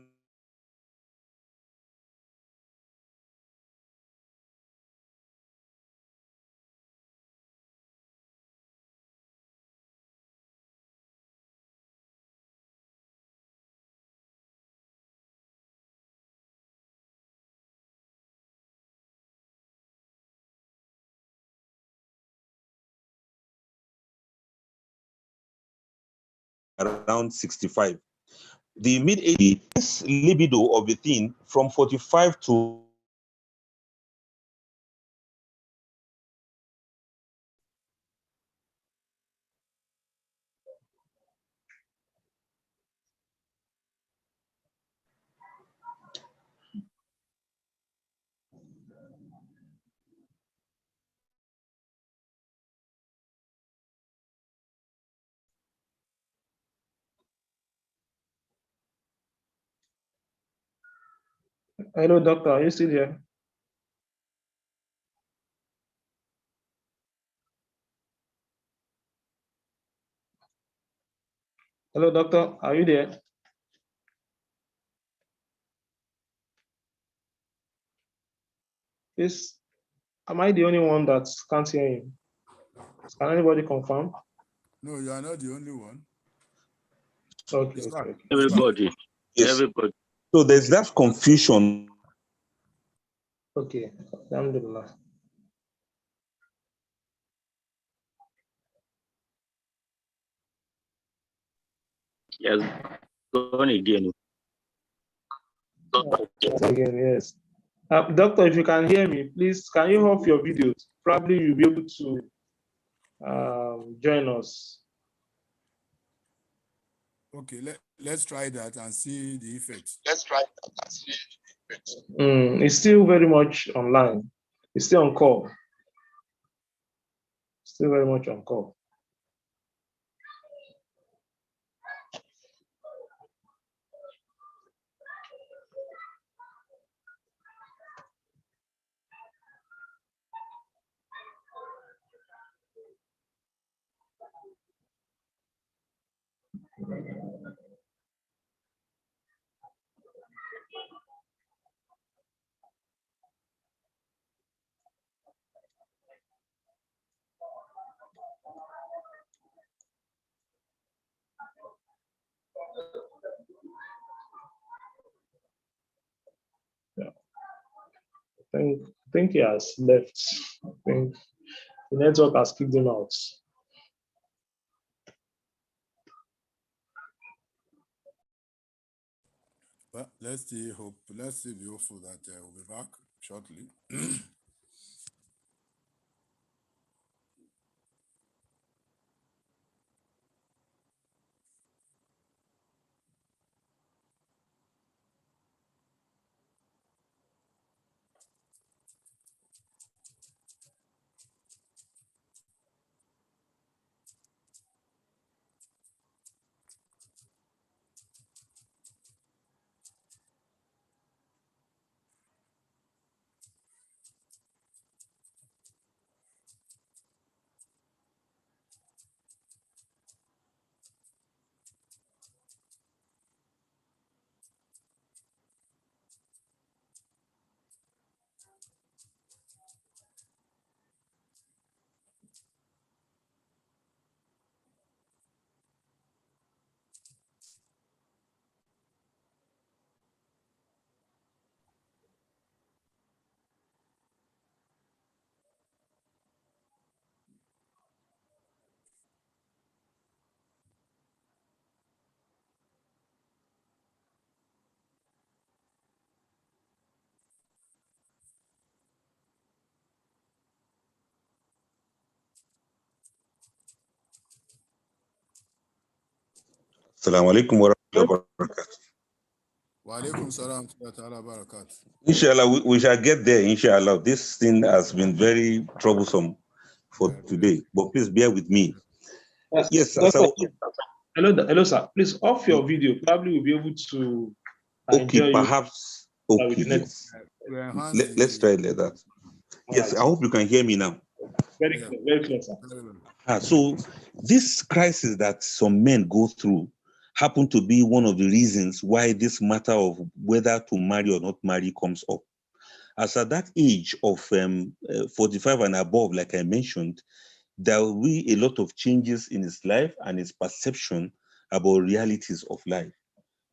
Speaker 9: around 65. The mid-age libido of the thing from 45 to
Speaker 1: Hello, doctor. Are you still there? Hello, doctor. Are you there? Please, am I the only one that can't hear him? Can anybody confirm?
Speaker 2: No, you are not the only one.
Speaker 1: Okay,
Speaker 2: It's
Speaker 1: okay,
Speaker 2: back.
Speaker 1: okay.
Speaker 10: Everybody,
Speaker 9: yes.
Speaker 10: everybody.
Speaker 9: So there's that confusion.
Speaker 1: Okay, alhamdulillah.
Speaker 10: Yes, gone again.
Speaker 1: Again, yes. Doctor, if you can hear me, please, can you off your videos? Probably you'll be able to join us.
Speaker 2: Okay, let's try that and see the effect.
Speaker 1: It's still very much online. It's still on call. Still very much on call. Yeah. I think he has left. I think the network has kicked him out.
Speaker 2: Well, let's be hopeful that we'll be back shortly.
Speaker 9: Assalamu alaikum wa rahmatullahi wa barakatuh.
Speaker 2: Wa alaikum salam wa rahmatullahi wa barakatuh.
Speaker 9: Inshallah, we shall get there, inshallah. This thing has been very troublesome for today, but please bear with me. Yes,
Speaker 1: Doctor, hello, sir. Please off your video. Probably we'll be able to
Speaker 9: okay, perhaps. Okay, yes. Let's try it like that. Yes, I hope you can hear me now.
Speaker 1: Very clear, sir.
Speaker 9: So this crisis that some men go through happen to be one of the reasons why this matter of whether to marry or not marry comes up. As at that age of 45 and above, like I mentioned, there will be a lot of changes in his life and his perception about realities of life.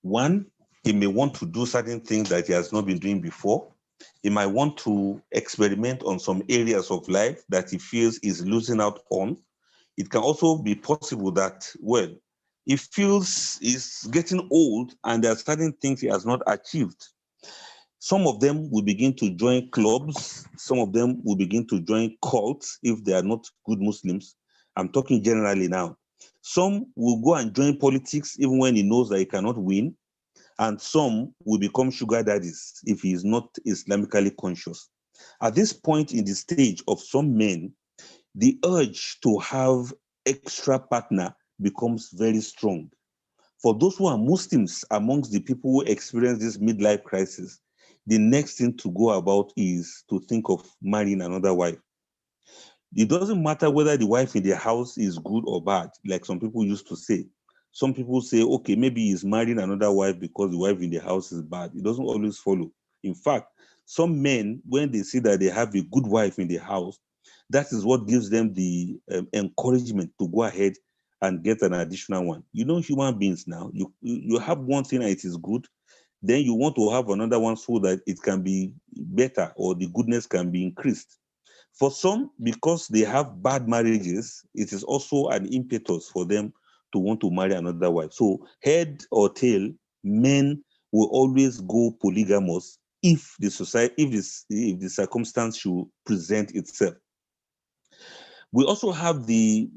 Speaker 9: One, he may want to do certain things that he has not been doing before. He might want to experiment on some areas of life that he feels is losing out on. It can also be possible that, well, he feels he's getting old and there are certain things he has not achieved. Some of them will begin to join clubs. Some of them will begin to join cults if they are not good Muslims. I'm talking generally now. Some will go and join politics even when he knows that he cannot win. And some will become sugar daddies if he is not Islamically conscious. At this point in the stage of some men, the urge to have extra partner becomes very strong. For those who are Muslims amongst the people who experience this midlife crisis, the next thing to go about is to think of marrying another wife. It doesn't matter whether the wife in the house is good or bad, like some people used to say. Some people say, okay, maybe he's marrying another wife because the wife in the house is bad. It doesn't always follow. In fact, some men, when they see that they have a good wife in the house, that is what gives them the encouragement to go ahead and get an additional one. You know, human beings now, you have one thing and it is good, then you want to have another one so that it can be better or the goodness can be increased. For some, because they have bad marriages, it is also an impetus for them to want to marry another wife. So head or tail, men will always go polygamous if the society, if the circumstance should present itself. We also have the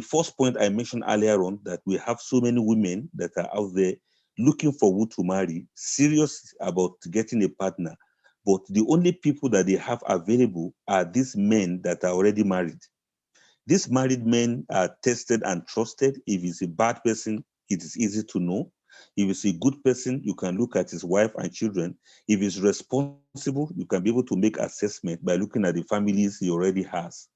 Speaker 9: first point I mentioned earlier on, that we have so many women that are out there looking for who to marry, serious about getting a partner, but the only people that they have available are these men that are already married. These married men are tested and trusted. If he's a bad person, it is easy to know. If he's a good person, you can look at his wife and children. If he's responsible, you can be able to make assessment by looking at the families he already has.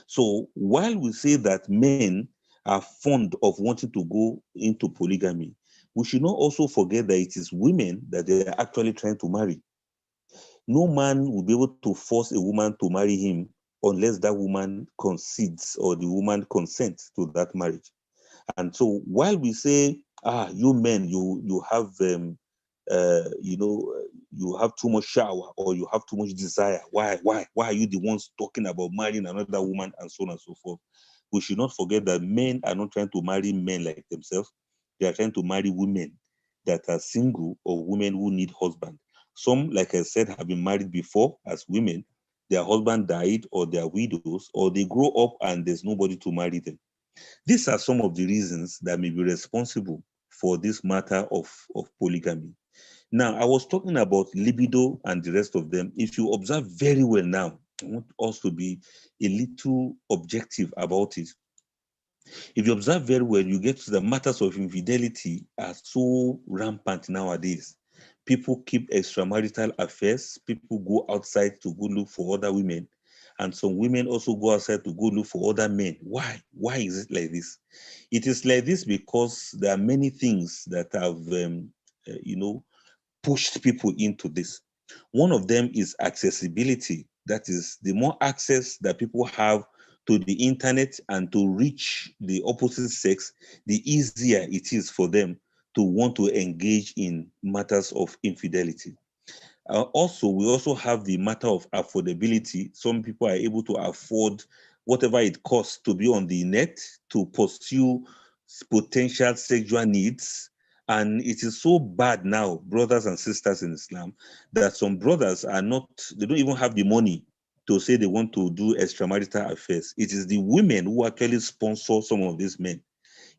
Speaker 9: So while we say that men are fond of wanting to go into polygamy, we should not also forget that it is women that they are actually trying to marry. No man will be able to force a woman to marry him unless that woman concedes or the woman consents to that marriage. And so while we say, you men, you have you have too much shower or you have too much desire. Why are you the ones talking about marrying another woman and so on and so forth? We should not forget that men are not trying to marry men like themselves. They are trying to marry women that are single or women who need husband. Some, like I said, have been married before as women. Their husband died or they are widows or they grow up and there's nobody to marry them. These are some of the reasons that may be responsible for this matter of polygamy. Now, I was talking about libido and the rest of them. If you observe very well now, I want us to be a little objective about it. If you observe very well, you get to the matters of infidelity are so rampant nowadays. People keep extramarital affairs. People go outside to go look for other women. And some women also go outside to go look for other men. Why? Why is it like this? It is like this because there are many things that have, pushed people into this. One of them is accessibility. That is, the more access that people have to the internet and to reach the opposite sex, the easier it is for them to want to engage in matters of infidelity. We also have the matter of affordability. Some people are able to afford whatever it costs to be on the net to pursue potential sexual needs. And it is so bad now, brothers and sisters in Islam, that some brothers they don't even have the money to say they want to do extramarital affairs. It is the women who actually sponsor some of these men.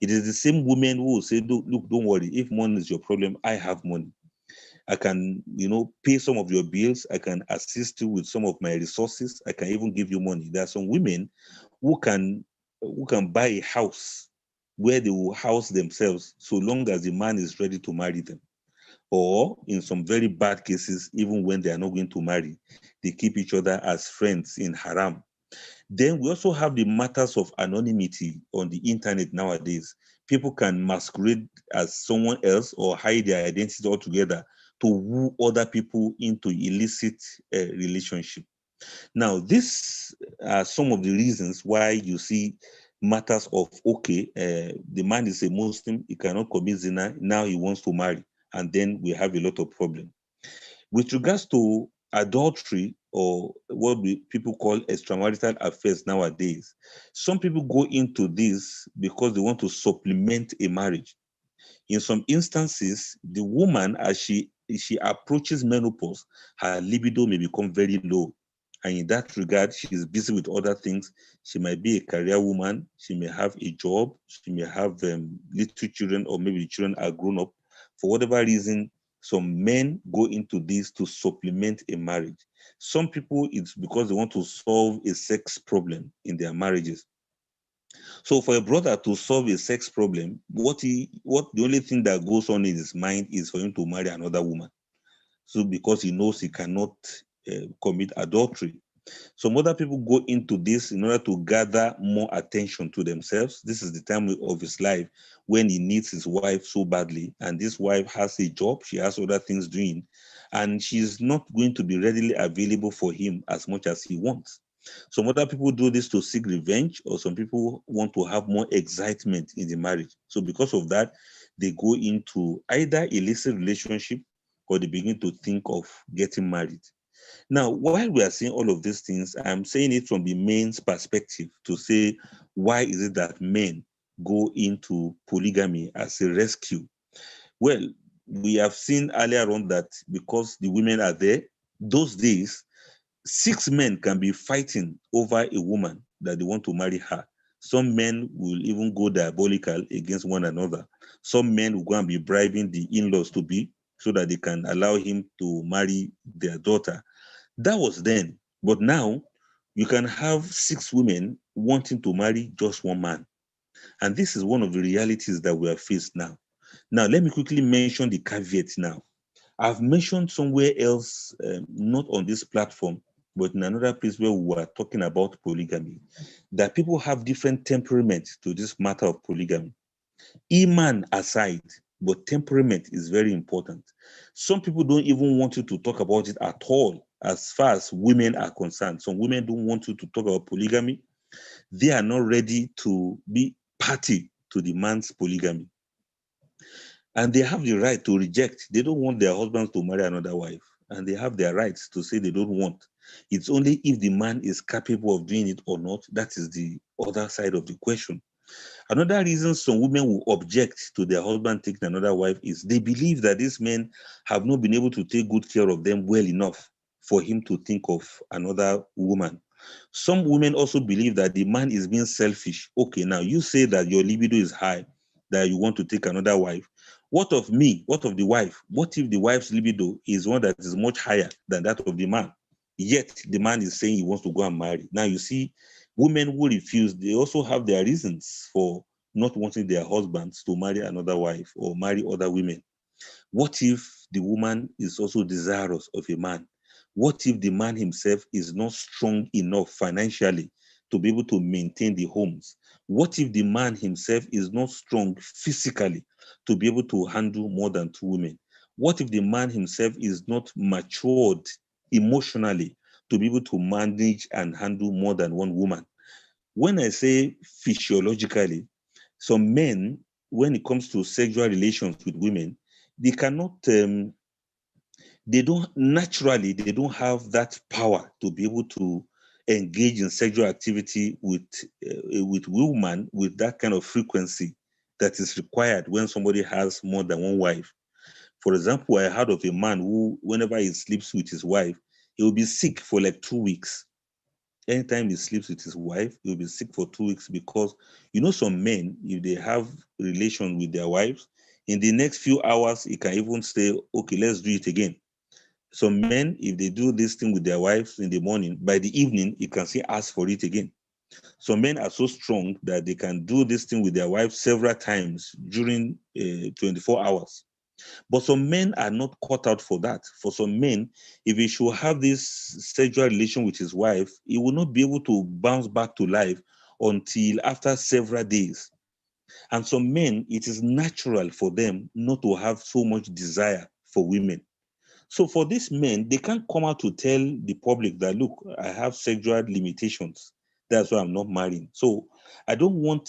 Speaker 9: It is the same women who will say, look, don't worry, if money is your problem, I have money. I can, pay some of your bills. I can assist you with some of my resources. I can even give you money. There are some women who can buy a house where they will house themselves so long as the man is ready to marry them. Or in some very bad cases, even when they are not going to marry, they keep each other as friends in haram. Then we also have the matters of anonymity on the internet nowadays. People can masquerade as someone else or hide their identity altogether to woo other people into illicit relationship. Now, these are some of the reasons why you see matters of, the man is a Muslim, he cannot commit zina, now he wants to marry, and then we have a lot of problems. With regards to adultery, or what people call extramarital affairs nowadays, some people go into this because they want to supplement a marriage. In some instances, the woman, as she approaches menopause, her libido may become very low. And in that regard, she is busy with other things. She might be a career woman. She may have a job. She may have little children, or maybe the children are grown up. For whatever reason, some men go into this to supplement a marriage. Some people, it's because they want to solve a sex problem in their marriages. So for a brother to solve a sex problem, the only thing that goes on in his mind is for him to marry another woman. So because he knows he cannot commit adultery. Some other people go into this in order to gather more attention to themselves. This is the time of his life when he needs his wife so badly. And this wife has a job, she has other things doing, and she's not going to be readily available for him as much as he wants. Some other people do this to seek revenge, or some people want to have more excitement in the marriage. So because of that, they go into either illicit relationship or they begin to think of getting married. Now, while we are saying all of these things, I'm saying it from the men's perspective to say, why is it that men go into polygamy as a rescue? Well, we have seen earlier on that because the women are there, those days, 6 men can be fighting over a woman that they want to marry her. Some men will even go diabolical against one another. Some men will go and be bribing the in-laws to be so that they can allow him to marry their daughter. That was then. But now you can have 6 women wanting to marry just one man. And this is one of the realities that we are faced now. Now, let me quickly mention the caveat now. I've mentioned somewhere else, not on this platform, but in another place where we were talking about polygamy, that people have different temperaments to this matter of polygamy. Iman aside, but temperament is very important. Some people don't even want you to talk about it at all as far as women are concerned. Some women don't want you to talk about polygamy. They are not ready to be party to the man's polygamy. And they have the right to reject. They don't want their husbands to marry another wife. And they have their rights to say they don't want. It's only if the man is capable of doing it or not. That is the other side of the question. Another reason some women will object to their husband taking another wife is they believe that these men have not been able to take good care of them well enough for him to think of another woman. Some women also believe that the man is being selfish. Okay, now you say that your libido is high, that you want to take another wife. What of me? What of the wife? What if the wife's libido is one that is much higher than that of the man? Yet the man is saying he wants to go and marry. Now you see, women who refuse, they also have their reasons for not wanting their husbands to marry another wife or marry other women. What if the woman is also desirous of a man? What if the man himself is not strong enough financially to be able to maintain the homes? What if the man himself is not strong physically to be able to handle more than two women? What if the man himself is not matured emotionally to be able to manage and handle more than one woman? When I say physiologically, some men, when it comes to sexual relations with women, they cannot, they don't have that power to be able to engage in sexual activity with women with that kind of frequency that is required when somebody has more than one wife. For example, I heard of a man who, whenever he sleeps with his wife, he will be sick for like 2 weeks. Anytime he sleeps with his wife, he'll be sick for 2 weeks because, you know, some men, if they have relation with their wives, in the next few hours, he can even say, okay, let's do it again. Some men, if they do this thing with their wives in the morning, by the evening, you can see ask for it again. Some men are so strong that they can do this thing with their wives several times during 24 hours. But some men are not cut out for that. For some men, if he should have this sexual relation with his wife, he will not be able to bounce back to life until after several days. And some men, it is natural for them not to have so much desire for women. So for these men, they can't come out to tell the public that, look, I have sexual limitations. That's why I'm not marrying. So I don't want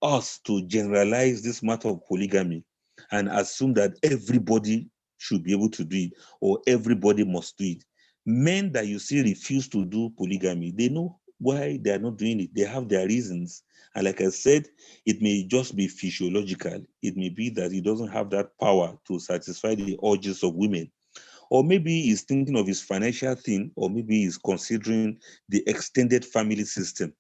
Speaker 9: us to generalize this matter of polygamy and assume that everybody should be able to do it or everybody must do it. Men that you see refuse to do polygamy, they know why they are not doing it. They have their reasons. And like I said, it may just be physiological. It may be that he doesn't have that power to satisfy the urges of women. Or maybe he's thinking of his financial thing, or maybe he's considering the extended family system.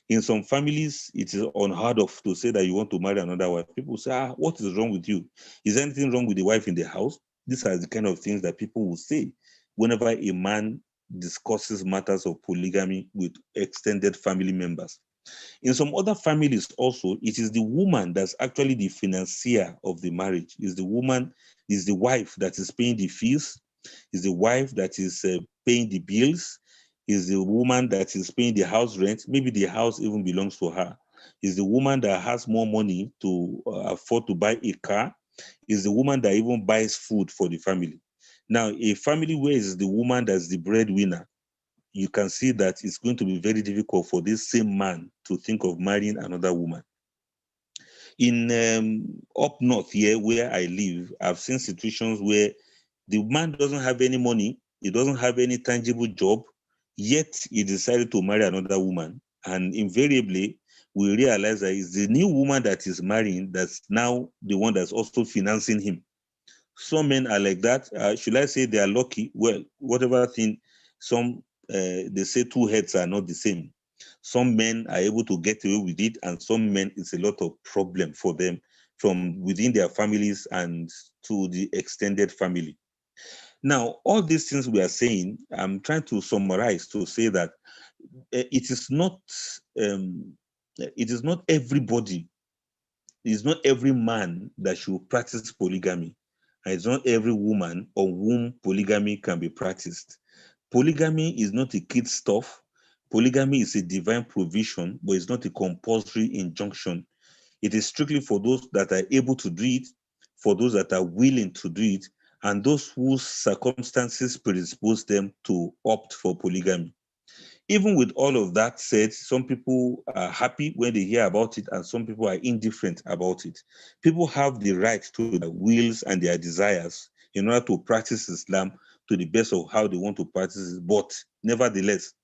Speaker 9: In some families, it is unheard of to say that you want to marry another wife. People say, what is wrong with you? Is anything wrong with the wife in the house? These are the kind of things that people will say whenever a man discusses matters of polygamy with extended family members. In some other families also, it is the woman that's actually the financier of the marriage. Is the woman, is the wife that is paying the fees, is the wife that is paying the bills, is the woman that is paying the house rent. Maybe the house even belongs to her. Is the woman that has more money to afford to buy a car. Is the woman that even buys food for the family. Now, a family where is the woman that's the breadwinner, you can see that it's going to be very difficult for this same man to think of marrying another woman. In up north here where I live, I've seen situations where the man doesn't have any money, he doesn't have any tangible job, yet he decided to marry another woman. And invariably, we realize that it's the new woman that he's marrying that's now the one that's also financing him. Some men are like that. Should I say they are lucky? Well, whatever thing, some they say two heads are not the same. Some men are able to get away with it, and some men it's a lot of problem for them from within their families and to the extended family. Now, all these things we are saying, I'm trying to summarize to say that it is not everybody, it's not every man that should practice polygamy. And it's not every woman on whom polygamy can be practiced. Polygamy is not a kid stuff. Polygamy is a divine provision, but it's not a compulsory injunction. It is strictly for those that are able to do it, for those that are willing to do it, and those whose circumstances predispose them to opt for polygamy. Even with all of that said, some people are happy when they hear about it, and some people are indifferent about it. People have the right to their wills and their desires in order to practice Islam to the best of how they want to practice it. But nevertheless,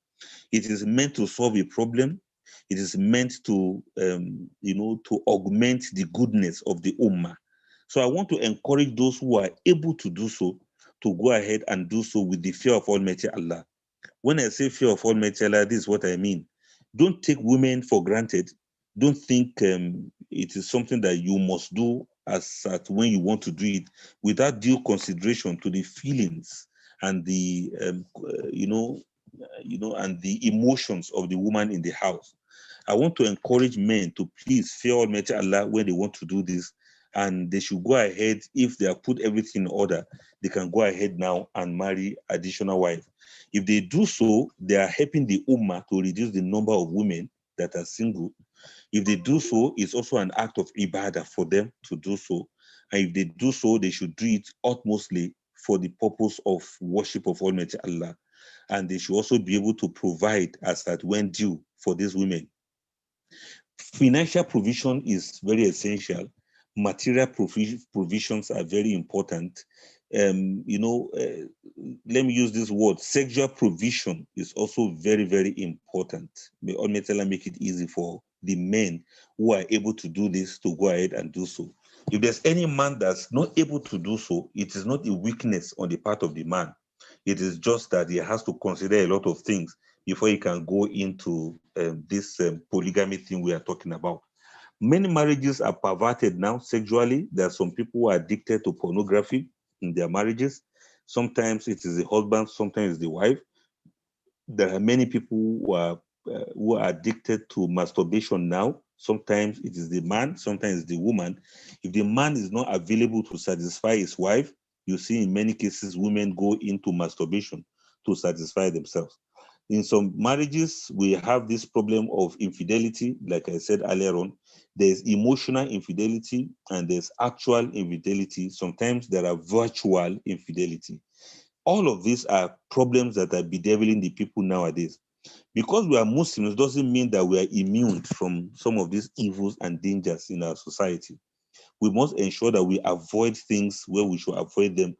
Speaker 9: it is meant to solve a problem. It is meant to, to augment the goodness of the Ummah. So I want to encourage those who are able to do so to go ahead and do so with the fear of Almighty Allah. When I say fear of Almighty Allah, this is what I mean. Don't take women for granted. Don't think it is something that you must do as at when you want to do it, without due consideration to the feelings and the and the emotions of the woman in the house. I want to encourage men to please fear Almighty Allah when they want to do this, and they should go ahead. If they have put everything in order, they can go ahead now and marry additional wives. If they do so, they are helping the Ummah to reduce the number of women that are single. If they do so, it's also an act of ibadah for them to do so. And if they do so, they should do it utmostly for the purpose of worship of Almighty Allah. And they should also be able to provide as at when due for these women. Financial provision is very essential. Material provisions are very important. Let me use this word. Sexual provision is also very, very important. May Almighty Allah make it easy for the men who are able to do this to go ahead and do so. If there's any man that's not able to do so, it is not a weakness on the part of the man. It is just that he has to consider a lot of things before he can go into this polygamy thing we are talking about. Many marriages are perverted now sexually. There are some people who are addicted to pornography in their marriages. Sometimes it is the husband, sometimes it's the wife. There are many people who are addicted to masturbation now. Sometimes it is the man, sometimes it's the woman. If the man is not available to satisfy his wife, you see in many cases women go into masturbation to satisfy themselves. In some marriages, we have this problem of infidelity, like I said earlier on. There's emotional infidelity and there's actual infidelity. Sometimes there are virtual infidelity. All of these are problems that are bedeviling the people nowadays. Because we are Muslims doesn't mean that we are immune from some of these evils and dangers in our society. We must ensure that we avoid things where we should avoid them.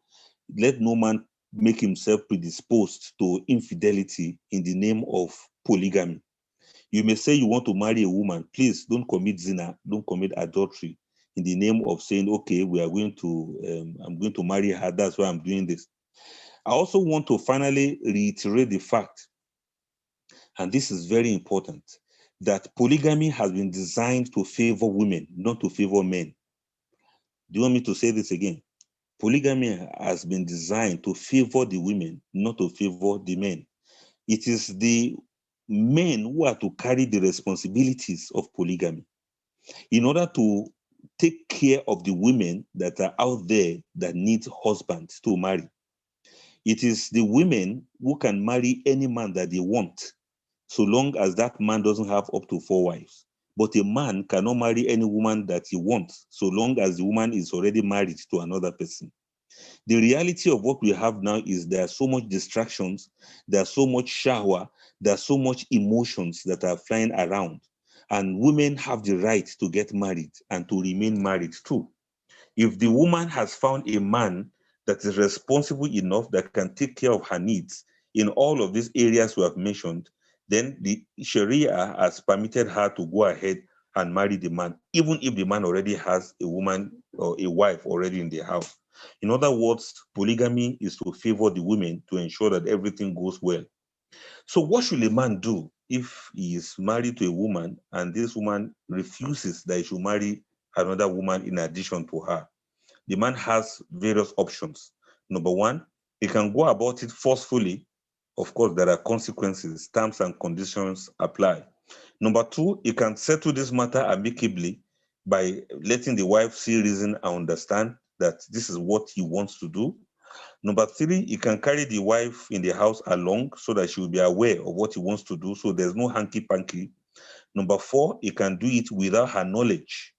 Speaker 9: Let no man make himself predisposed to infidelity in the name of polygamy. You may say you want to marry a woman. Please don't commit zina, don't commit adultery in the name of saying, okay, we are going to, I'm going to marry her, that's why I'm doing this. I also want to finally reiterate the fact, and this is very important, that polygamy has been designed to favor women, not to favor men. Do you want me to say this again? Polygamy has been designed to favor the women, not to favor the men. It is the men who are to carry the responsibilities of polygamy in order to take care of the women that are out there that need husbands to marry. It is the women who can marry any man that they want, so long as that man doesn't have up to 4 wives. But a man cannot marry any woman that he wants, so long as the woman is already married to another person. The reality of what we have now is there are so much distractions, there's so much shahwa, there's so much emotions that are flying around. And women have the right to get married and to remain married too. If the woman has found a man that is responsible enough, that can take care of her needs in all of these areas we have mentioned, then the Sharia has permitted her to go ahead and marry the man, even if the man already has a woman or a wife already in the house. In other words, polygamy is to favor the women to ensure that everything goes well. So what should a man do if he is married to a woman and this woman refuses that he should marry another woman in addition to her? The man has various options. Number one, he can go about it forcefully. Of course, there are consequences, terms and conditions apply. Number two, he can settle this matter amicably by letting the wife see reason and understand that this is what he wants to do. Number 3, he can carry the wife in the house along so that she will be aware of what he wants to do, so there's no hanky-panky. Number 4, he can do it without her knowledge,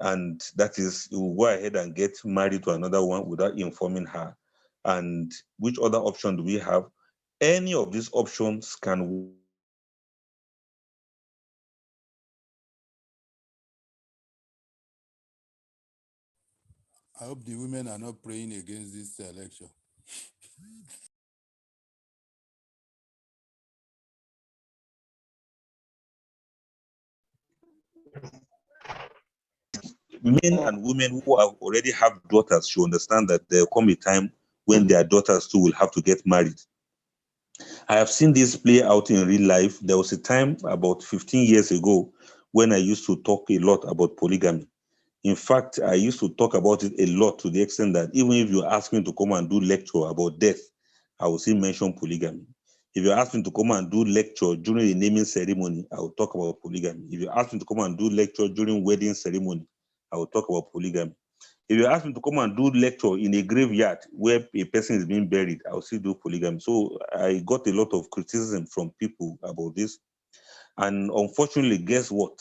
Speaker 9: and that is, he will go ahead and get married to another one without informing her. And which other option do we have? Any of these options can.
Speaker 2: I hope the women are not praying against this election.
Speaker 9: Men and women who have already have daughters should understand that there will come a time when their daughters too will have to get married. I have seen this play out in real life. There was a time about 15 years ago when I used to talk a lot about polygamy. In fact, I used to talk about it a lot, to the extent that even if you ask me to come and do lecture about death, I will still mention polygamy. If you ask me to come and do lecture during a naming ceremony, I will talk about polygamy. If you ask me to come and do lecture during wedding ceremony, I will talk about polygamy. If you ask me to come and do lecture in a graveyard where a person is being buried, I'll still do polygamy. So I got a lot of criticism from people about this. And unfortunately, guess what?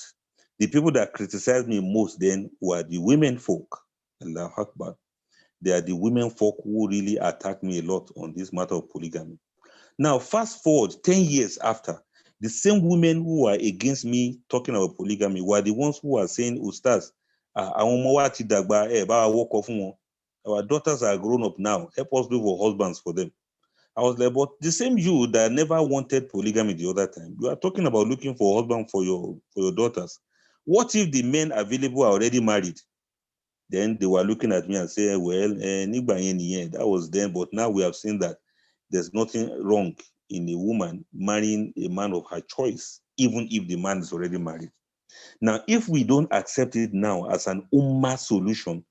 Speaker 9: The people that criticized me most then were the women folk. Allahu Akbar. They are the women folk who really attacked me a lot on this matter of polygamy. Now, fast forward 10 years after, the same women who were against me talking about polygamy were the ones who were saying, Ustaz, our daughters are grown up now. Help us look for husbands for them. I was like, but the same you that never wanted polygamy the other time, you are talking about looking for a husband for your daughters. What if the men available are already married? Then they were looking at me and saying, well, that was then, but now we have seen that there's nothing wrong in a woman marrying a man of her choice, even if the man is already married. Now, if we don't accept it now as an ummah solution,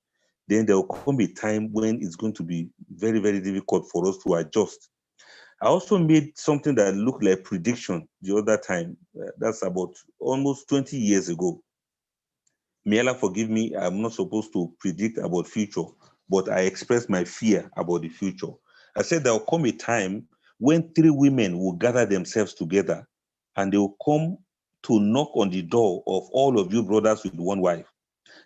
Speaker 9: then there will come a time when it's going to be very, very difficult for us to adjust. I also made something that looked like prediction the other time. That's about almost 20 years ago. May Allah forgive me, I'm not supposed to predict about future, but I expressed my fear about the future. I said there will come a time when 3 women will gather themselves together and they will come to knock on the door of all of you brothers with one wife.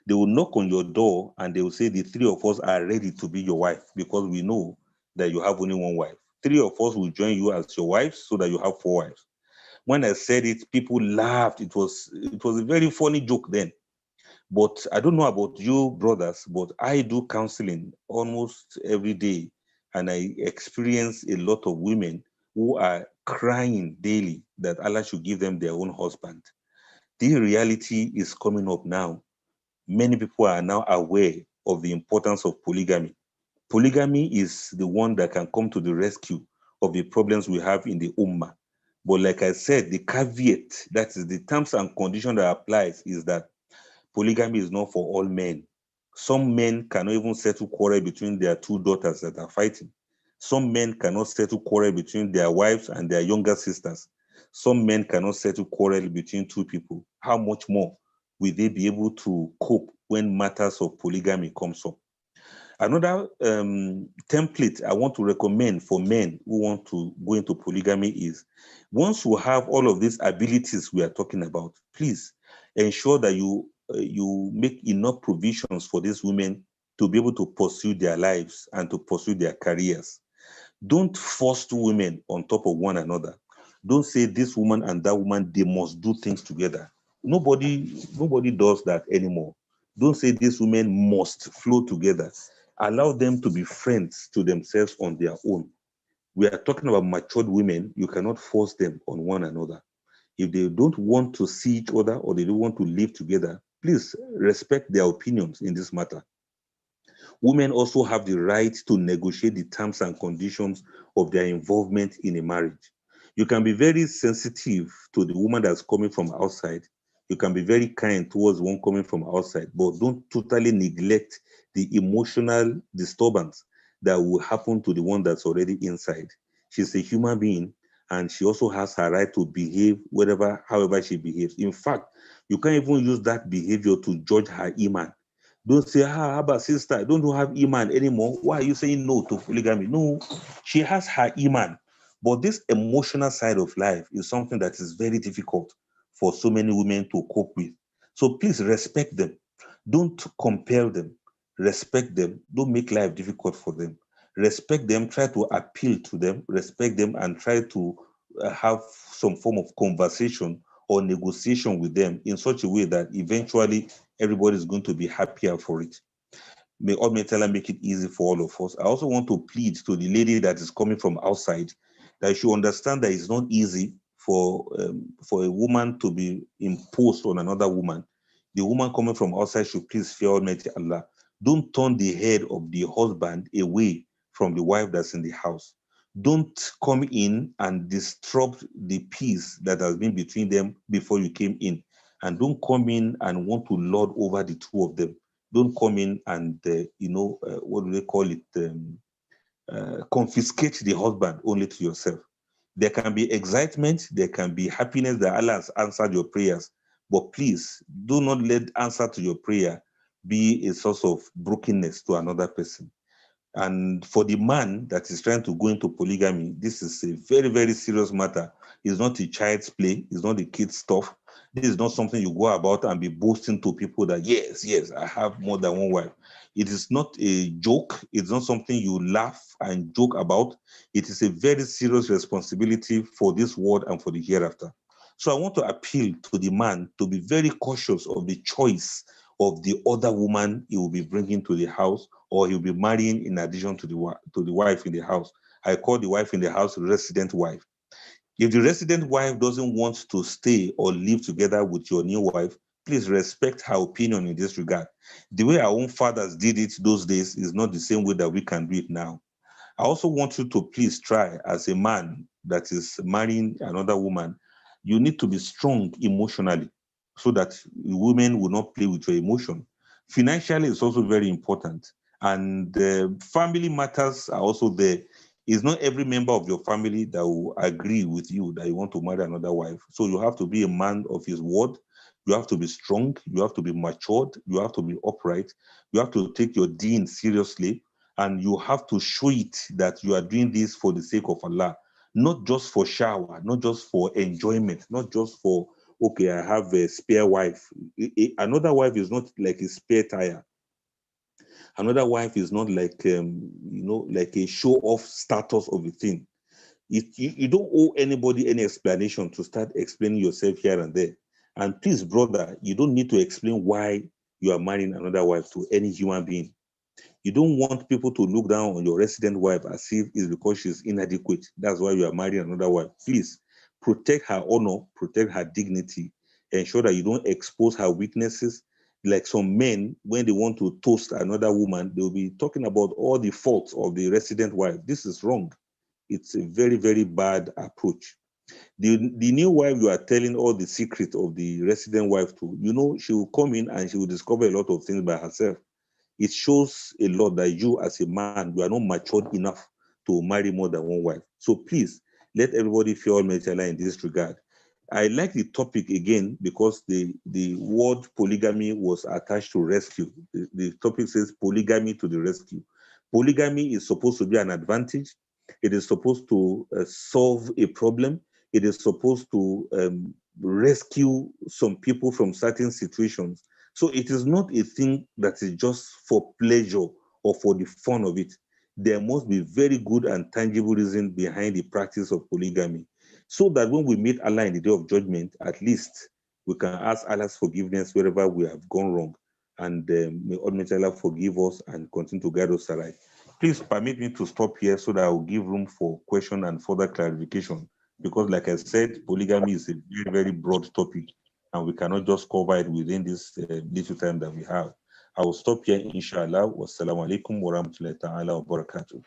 Speaker 9: They will knock on your door and they will say, the 3 of us are ready to be your wife because we know that you have only one wife. 3 of us will join you as your wives so that you have 4 wives. When I said it, people laughed. It was a very funny joke then. But I don't know about you brothers, but I do counseling almost every day. And I experience a lot of women who are crying daily that Allah should give them their own husband. The reality is coming up now. Many people are now aware of the importance of polygamy. Polygamy is the one that can come to the rescue of the problems we have in the Ummah. But like I said, the caveat, that is the terms and condition that applies, is that polygamy is not for all men. Some men cannot even settle quarrel between their 2 daughters that are fighting. Some men cannot settle quarrel between their wives and their younger sisters. Some men cannot settle quarrel between 2 people. How much more will they be able to cope when matters of polygamy comes up? Another template I want to recommend for men who want to go into polygamy is, once you have all of these abilities we are talking about, please ensure that you make enough provisions for these women to be able to pursue their lives and to pursue their careers. Don't force 2 women on top of one another. Don't say this woman and that woman, they must do things together. Nobody does that anymore. Don't say these women must flow together. Allow them to be friends to themselves on their own. We are talking about matured women. You cannot force them on one another. If they don't want to see each other or they don't want to live together, please respect their opinions in this matter. Women also have the right to negotiate the terms and conditions of their involvement in a marriage. You can be very sensitive to the woman that's coming from outside. You can be very kind towards one coming from outside, but don't totally neglect the emotional disturbance that will happen to the one that's already inside. She's a human being, and she also has her right to behave however she behaves. In fact, you can't even use that behavior to judge her iman. Don't say, Abba, sister, I don't have Iman anymore. Why are you saying no to polygamy? No, she has her Iman. But this emotional side of life is something that is very difficult for so many women to cope with. So please respect them. Don't compel them. Respect them. Don't make life difficult for them. Respect them. Try to appeal to them. Respect them and try to have some form of conversation or negotiation with them in such a way that eventually everybody is going to be happier for it. May Almighty Allah make it easy for all of us. I also want to plead to the lady that is coming from outside that she understand that it's not easy for a woman to be imposed on another woman. The woman coming from outside should please fear Almighty Allah. Don't turn the head of the husband away from the wife that's in the house. Don't come in and disrupt the peace that has been between them before you came in. And don't come in and want to lord over the two of them. Don't come in and, what do they call it? Confiscate the husband only to yourself. There can be excitement, there can be happiness that Allah has answered your prayers. But please, do not let answer to your prayer be a source of brokenness to another person. And for the man that is trying to go into polygamy, this is a very, very serious matter. It's not a child's play. It's not a kid's stuff. This is not something you go about and be boasting to people that, yes, I have more than one wife. It is not a joke. It's not something you laugh and joke about. It is a very serious responsibility for this world and for the hereafter. So I want to appeal to the man to be very cautious of the choice of the other woman he will be bringing to the house or he'll be marrying in addition to the wife in the house. I call the wife in the house resident wife. If the resident wife doesn't want to stay or live together with your new wife, please respect her opinion in this regard. The way our own fathers did it those days is not the same way that we can do it now. I also want you to please try, as a man that is marrying another woman, you need to be strong emotionally so that women will not play with your emotion. Financially, it's also very important. And family matters are also there. It's not every member of your family that will agree with you that you want to marry another wife. So you have to be a man of his word. You have to be strong. You have to be matured. You have to be upright. You have to take your deen seriously. And you have to show it that you are doing this for the sake of Allah, not just for shower, not just for enjoyment, not just for, okay, I have a spare wife. Another wife is not like a spare tire. Another wife is not like, like a show-off status of a thing. You don't owe anybody any explanation to start explaining yourself here and there. And please, brother, you don't need to explain why you are marrying another wife to any human being. You don't want people to look down on your resident wife as if it's because she's inadequate. That's why you are marrying another wife. Please protect her honor, protect her dignity, ensure that you don't expose her weaknesses. Like some men, when they want to toast another woman, they'll be talking about all the faults of the resident wife. This is wrong. It's a very, very bad approach. The new wife you are telling all the secrets of the resident wife to, she will come in and she will discover a lot of things by herself. It shows a lot that you as a man, you are not matured enough to marry more than one wife. So please, let everybody fear Almighty Allah in this regard. I like the topic again because the word polygamy was attached to rescue. The topic says polygamy to the rescue. Polygamy is supposed to be an advantage. It is supposed to solve a problem. It is supposed to rescue some people from certain situations. So it is not a thing that is just for pleasure or for the fun of it. There must be very good and tangible reason behind the practice of polygamy, so that when we meet Allah in the day of judgment, at least we can ask Allah's forgiveness wherever we have gone wrong. And may Almighty Allah forgive us and continue to guide us aright. Please permit me to stop here so that I will give room for question and further clarification. Because like I said, polygamy is a very, very broad topic, and we cannot just cover it within this little time that we have. I will stop here, inshallah. Wassalamu alaikum wa rahmatullahi ta'ala wa barakatuh.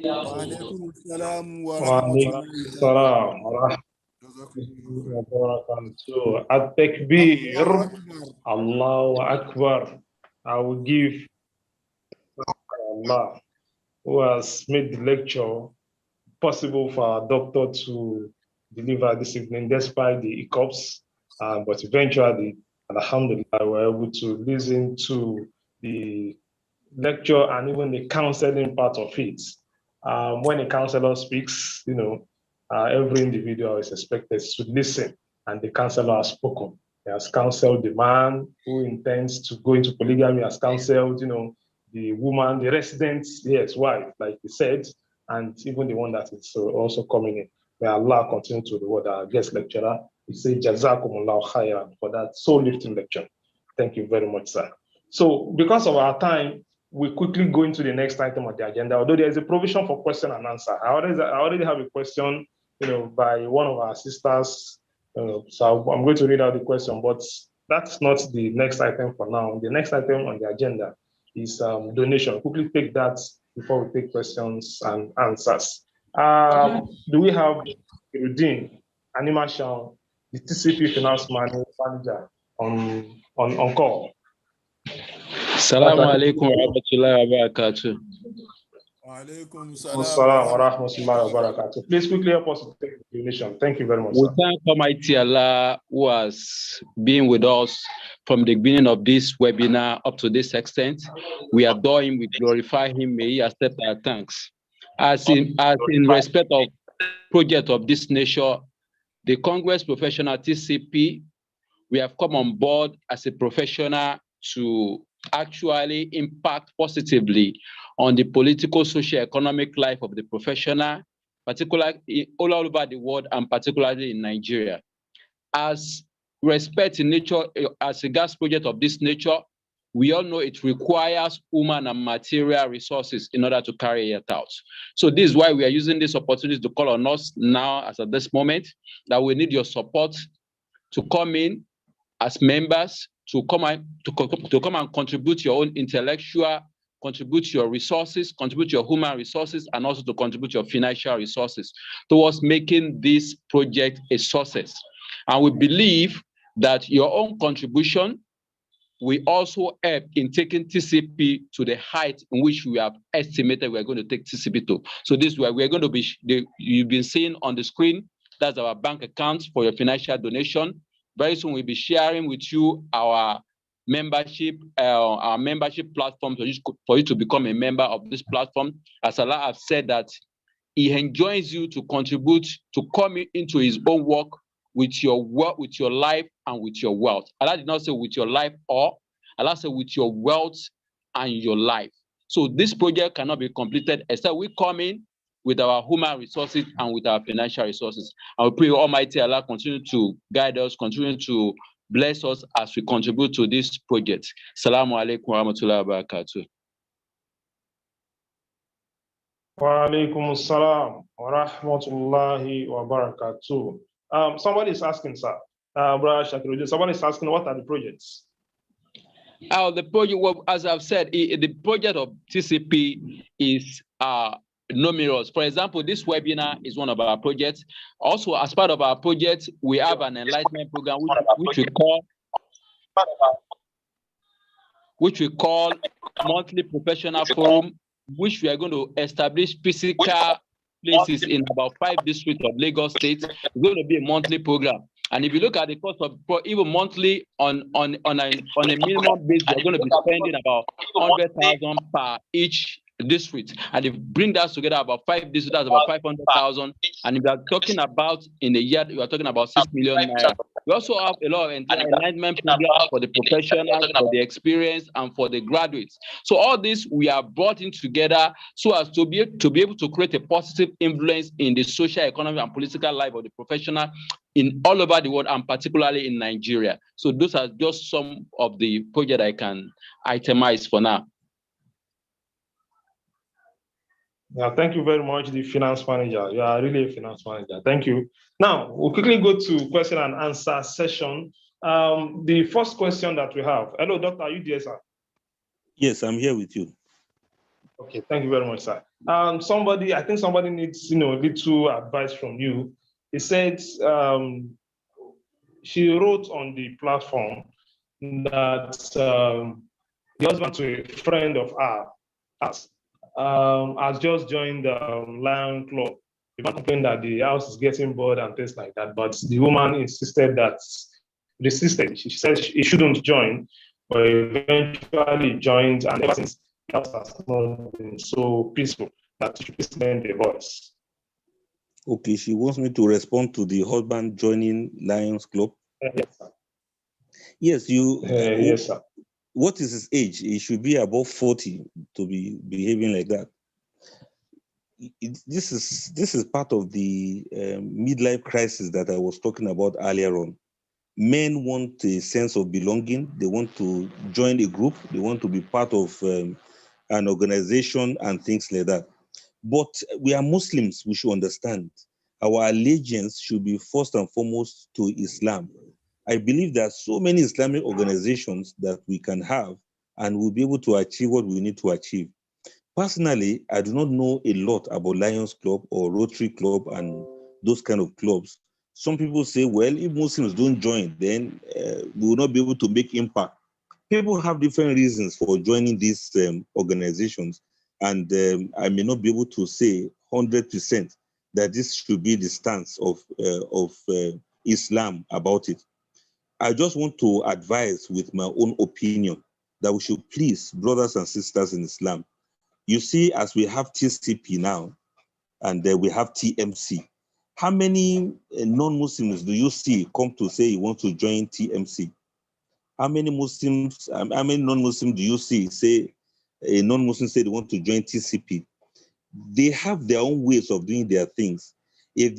Speaker 2: وعليكم السلام ورحمة
Speaker 1: وعليكم
Speaker 2: الله
Speaker 1: السلام ورحمة الله وبركاته. At-Takbir.
Speaker 2: الله أكبر.
Speaker 1: Allahu Akbar. I will give Allah, who has made the lecture possible for our doctor to deliver this evening despite the hiccups, but eventually Alhamdulillah, we're able to listen to the lecture and even the counseling part of it. When a counselor speaks, every individual is expected to listen, and the counselor has spoken. He has counseled the man who intends to go into polygamy, has counseled, the woman, the resident, yes, wife, like he said, and even the one that is also coming in. May Allah continue to reward our guest lecturer. We say Jazakumullah khairan for that soul lifting lecture. Thank you very much, sir. So because of our time, we quickly go into the next item on the agenda, although there is a provision for question and answer. I already have a question, by one of our sisters. So I'm going to read out the question, but that's not the next item for now. The next item on the agenda is donation. Quickly take that before we take questions and answers. Do we have Rudin, Animation, the TCP Finance Manager on call?
Speaker 11: Assalamu alaikum wa rahmatullahi wa barakatuh.
Speaker 1: Please quickly help us to take the donation. Thank you very much.
Speaker 11: We thank Almighty Allah who has been with us from the beginning of this webinar up to this extent. We adore him, we glorify him, may he accept our thanks. As in respect of project of this nature, the Congress Professional TCP, we have come on board as a professional to actually impact positively on the political, social, economic life of the professional, particularly all over the world and particularly in Nigeria. As respect in nature, as a gas project of this nature, we all know it requires human and material resources in order to carry it out. So this is why we are using this opportunity to call on us now, as at this moment, that we need your support to come in as members, to come and contribute your own intellectual, contribute your resources, contribute your human resources, and also to contribute your financial resources towards making this project a success. And we believe that your own contribution will also help in taking TCP to the height in which we have estimated we are going to take TCP to. So this is where we're going to be, you've been seeing on the screen, that's our bank account for your financial donation. Very soon we'll be sharing with you our membership platform for you to become a member of this platform. As Allah has said that He enjoins you to contribute, to come into His own work with your work, with your life, and with your wealth. Allah did not say with your life or, Allah said with your wealth and your life. So this project cannot be completed except we come in with our human resources and with our financial resources. And we pray Almighty Allah continue to guide us, continue to bless us as we contribute to this project. Assalamu alaikum wa rahmatullahi wa barakatuh.
Speaker 1: Wa alaikum assalam wa rahmatullahi wa barakatuh. Somebody is asking, sir, Brother Shakiruddin, somebody is asking, what are the projects?
Speaker 11: The project, well, as I've said, the project of TCP is numerous. For example, this webinar is one of our projects. Also, as part of our project, we have an enlightenment program which we call monthly professional forum, which we are going to establish physical places in about 5 districts of Lagos State. It's going to be a monthly program. And if you look at the cost of even monthly on a minimum basis, we're going to be spending about 100,000 per each district. And if you bring that together, about 5 districts, that's about 500,000. And if you are talking about in a year, you are talking about 6 million naira. We also have a lot of enlightenment programs for the professionals, for the experienced, and for the graduates. So all this we are brought in together so as to be able to create a positive influence in the social, economic, and political life of the professional in all over the world, and particularly in Nigeria. So those are just some of the projects I can itemize for now.
Speaker 1: Yeah, thank you very much, the finance manager. You are really a finance manager. Thank you. Now, we'll quickly go to question and answer session. The first question that we have. Hello, doctor, are you there, sir?
Speaker 9: Yes, I'm here with you.
Speaker 1: Okay, thank you very much, sir. I think somebody needs, little advice from you. He said she wrote on the platform that the husband to a friend of ours has just joined the Lion Club. The man complained that the house is getting bored and things like that, but the woman insisted that resisted. She said he shouldn't join, but eventually joined, and ever since that has not been so peaceful that she should lend a voice.
Speaker 9: Okay, she wants me to respond to the husband joining Lions Club.
Speaker 1: Yes, sir.
Speaker 9: Yes,
Speaker 1: Yes, sir.
Speaker 9: What is his age? He should be above 40 to be behaving like that. This is part of the midlife crisis that I was talking about earlier on. Men want a sense of belonging. They want to join a group. They want to be part of an organization and things like that. But we are Muslims. We should understand our allegiance should be first and foremost to Islam. I believe there are so many Islamic organizations that we can have, and we'll be able to achieve what we need to achieve. Personally, I do not know a lot about Lions Club or Rotary Club and those kind of clubs. Some people say, well, if Muslims don't join, then we will not be able to make impact. People have different reasons for joining these organizations, and I may not be able to say 100% that this should be the stance of Islam about it. I just want to advise with my own opinion that we should please brothers and sisters in Islam. You see, as we have TCP now, and we have TMC, how many non-Muslims do you see come to say you want to join TMC? How many Muslims, how many non-Muslims do you see say a non-Muslim say they want to join TCP? They have their own ways of doing their things. If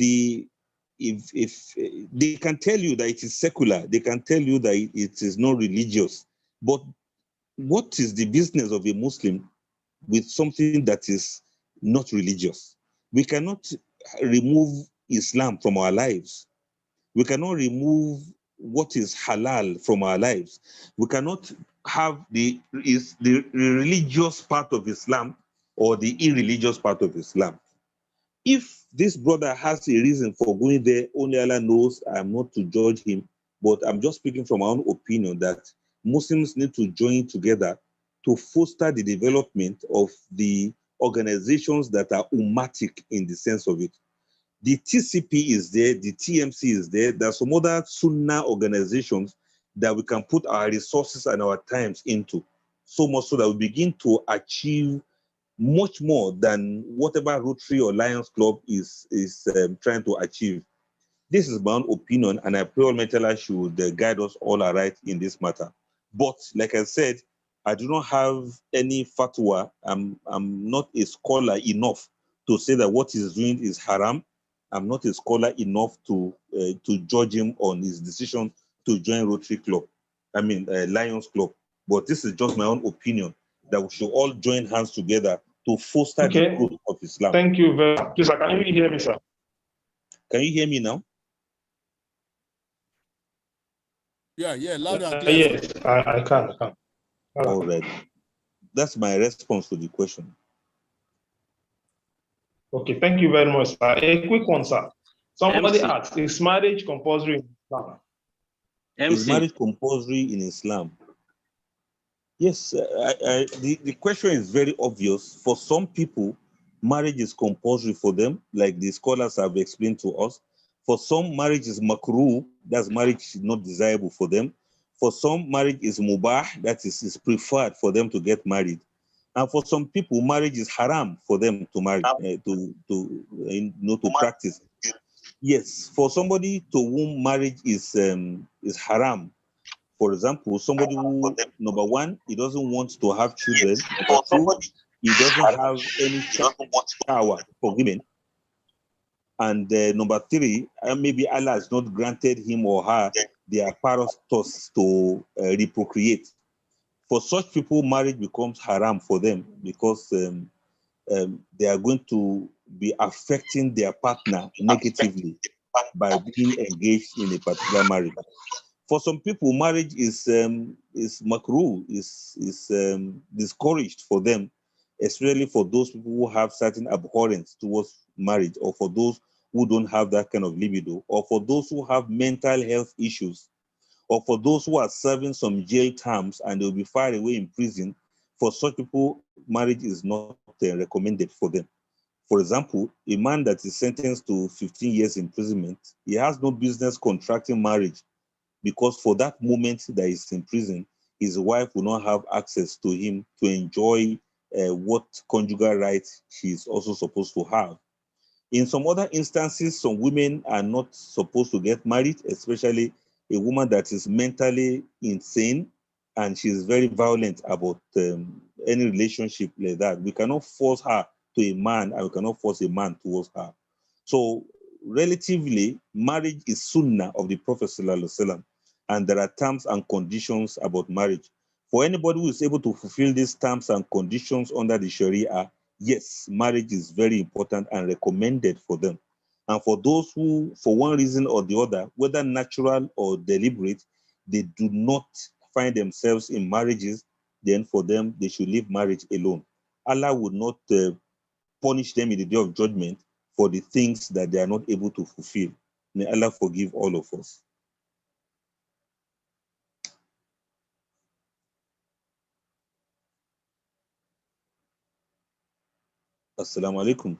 Speaker 9: they can tell you that it is secular, they can tell you that it is not religious. But what is the business of a Muslim with something that is not religious? We cannot remove Islam from our lives. We cannot remove what is halal from our lives. We cannot have the religious part of Islam or the irreligious part of Islam. If this brother has a reason for going there, only Allah knows. I'm not to judge him, but I'm just speaking from my own opinion that Muslims need to join together to foster the development of the organizations that are ummatic in the sense of it. The TCP is there, the TMC is there. There are some other Sunnah organizations that we can put our resources and our times into, so much so that we begin to achieve much more than whatever Rotary or Lions Club is trying to achieve. This is my own opinion, and I pray Almighty Allah should guide us all aright in this matter. But like I said, I do not have any fatwa. I'm not a scholar enough to say that what he's doing is haram. I'm not a scholar enough to judge him on his decision to join Rotary Club. Lions Club. But this is just my own opinion that we should all join hands together to foster the growth of Islam.
Speaker 1: Thank you very much. Please, can you hear me, sir?
Speaker 9: Can you hear me now?
Speaker 2: Yeah, loud and clear.
Speaker 1: Yes, I can.
Speaker 9: All right. That's my response to the question.
Speaker 1: Okay, thank you very much, sir. A quick one, sir. Somebody asked, is marriage compulsory in Islam?
Speaker 9: Is marriage compulsory in Islam? Yes, the question is very obvious. For some people, marriage is compulsory for them, like the scholars have explained to us. For some, marriage is makruh, that's marriage not desirable for them. For some, marriage is mubah, that is preferred for them to get married. And for some people, marriage is haram for them to marry, to practice. Yes, for somebody to whom marriage is haram. For example, somebody who, number one, he doesn't want to have children. Number two, he doesn't have any power for women. And number three, maybe Allah has not granted him or her the apparatus to reprocreate. For such people, marriage becomes haram for them because they are going to be affecting their partner negatively by being engaged in a particular marriage. For some people, marriage is makruh, is discouraged for them, especially for those people who have certain abhorrence towards marriage, or for those who don't have that kind of libido, or for those who have mental health issues, or for those who are serving some jail terms and they'll be far away in prison. For such people, marriage is not recommended for them. For example, a man that is sentenced to 15 years imprisonment, he has no business contracting marriage because for that moment that he's in prison, his wife will not have access to him to enjoy what conjugal rights she's also supposed to have. In some other instances, some women are not supposed to get married, especially a woman that is mentally insane and she's very violent about any relationship like that. We cannot force her to a man, and we cannot force a man towards her. So relatively, marriage is sunnah of the Prophet ﷺ, and there are terms and conditions about marriage. For anybody who is able to fulfill these terms and conditions under the Sharia, yes, marriage is very important and recommended for them. And for those who, for one reason or the other, whether natural or deliberate, they do not find themselves in marriages, then for them, they should leave marriage alone. Allah would not punish them in the day of judgment for the things that they are not able to fulfill. May Allah forgive all of us. Assalamu alaikum.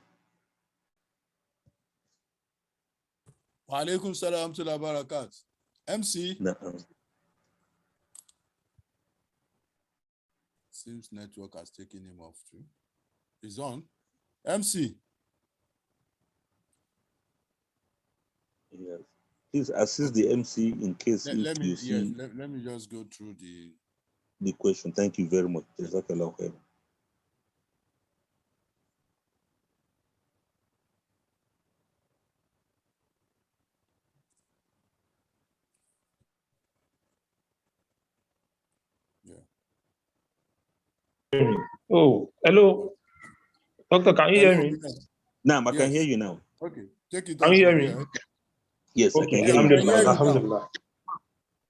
Speaker 2: Wa alaikum salam to the barakat. MC. Seems network has taken him off too. He's on. MC.
Speaker 9: Yes. Please assist the MC in case
Speaker 2: Let me just go through
Speaker 9: the question. Thank you very much. Jazakallah khair.
Speaker 1: Oh, hello. Doctor, can you hear me?
Speaker 9: Now, I can hear you now.
Speaker 2: Okay, take it.
Speaker 1: Can you hear me?
Speaker 9: Yes,
Speaker 1: okay.
Speaker 9: I can hear you.
Speaker 1: Alhamdulillah.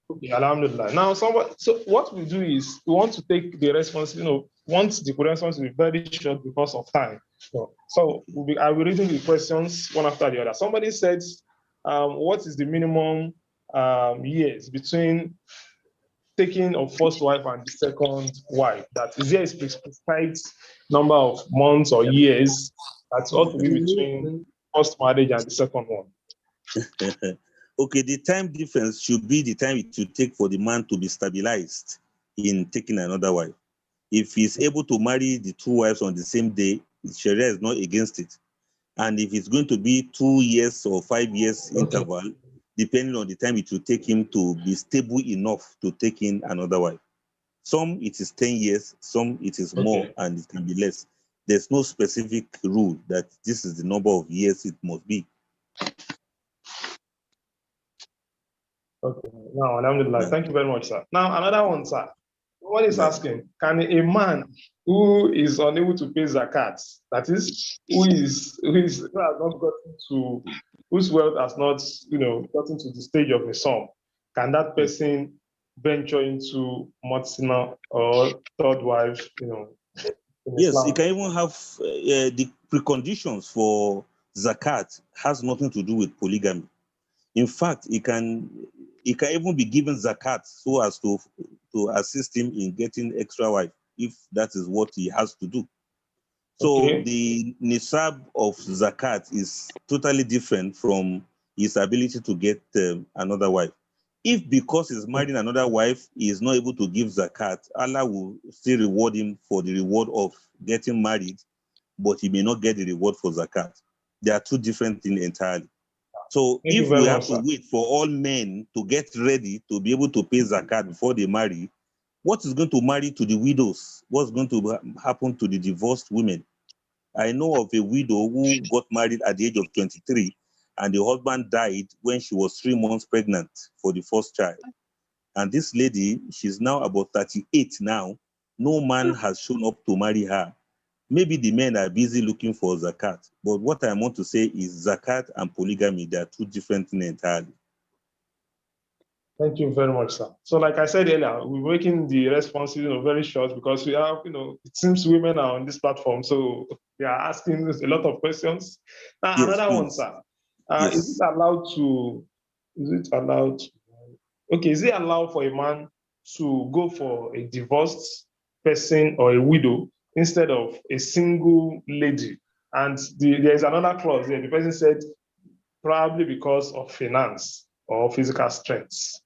Speaker 1: Okay, alhamdulillah. Now, so what we do is we want to take the responsibility, want the response to be very short because of time. So I'll be reading the questions one after the other. Somebody said, what is the minimum years between taking of first wife and the second wife? That is there a specified number of months or years that ought to be between first marriage and the second one?
Speaker 9: Okay, the time difference should be the time it will take for the man to be stabilized in taking another wife. If he's able to marry the two wives on the same day, Sharia is not against it. And if it's going to be 2 years or 5 years interval, depending on the time it will take him to be stable enough to take in another wife. Some it is 10 years, some it is more, and it can be less. There's no specific rule that this is the number of years it must be.
Speaker 1: Okay, now, alhamdulillah. Thank you very much, sir. Now, another one, sir. What is asking, can a man who is unable to pay zakat, that is, who has not gotten to, whose wealth has not, gotten to the stage of a sum, can that person venture into mutsina or third wife,
Speaker 9: Yes, you can even have the preconditions for zakat has nothing to do with polygamy. In fact, he can even be given zakat so as to assist him in getting extra wife, if that is what he has to do. So the nisab of zakat is totally different from his ability to get another wife. If because he's marrying another wife, he is not able to give zakat, Allah will still reward him for the reward of getting married, but he may not get the reward for zakat. They are two different things entirely. So if we have to wait for all men to get ready to be able to pay zakat before they marry, what is going to marry to the widows? What's going to happen to the divorced women? I know of a widow who got married at the age of 23, and the husband died when she was 3 months pregnant for the first child. And this lady, she's now about 38 now. No man has shown up to marry her. Maybe the men are busy looking for zakat. But what I want to say is zakat and polygamy, they are two different things entirely.
Speaker 1: Thank you very much, sir. So like I said earlier, we're making the response, very short because we have, it seems women are on this platform, so they are asking us a lot of questions. Now,
Speaker 9: yes,
Speaker 1: another
Speaker 9: please.
Speaker 1: One, sir. Is it allowed for a man to go for a divorced person or a widow instead of a single lady? And there is another clause there. The person said, probably because of finance or physical strength.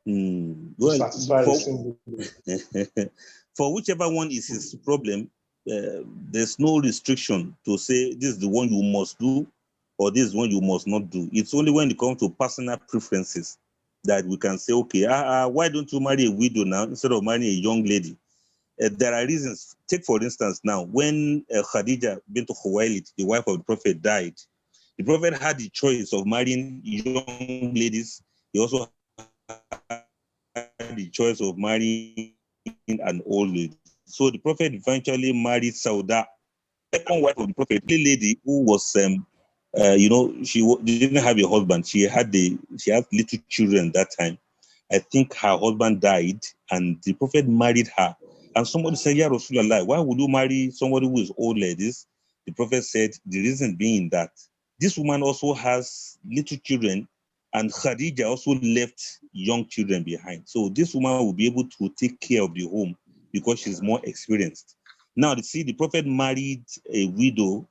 Speaker 1: to satisfy a single lady.
Speaker 9: For whichever one is his problem, there's no restriction to say this is the one you must do or this is one you must not do. It's only when it comes to personal preferences that we can say, okay, why don't you marry a widow now instead of marrying a young lady? There are reasons. Take, for instance, now, when Khadija bint Khuwailid, the wife of the Prophet, died, the Prophet had the choice of marrying young ladies. He also had the choice of marrying an old lady. So the Prophet eventually married Sauda, second wife of the Prophet, a lady who was, she didn't have a husband. She had little children that time. I think her husband died, and the Prophet married her. And somebody said, "Ya Rasulullah, why would you marry somebody who is old like this?" The Prophet said, the reason being that this woman also has little children, and Khadija also left young children behind. So this woman will be able to take care of the home because she's more experienced. Now, the Prophet married a widow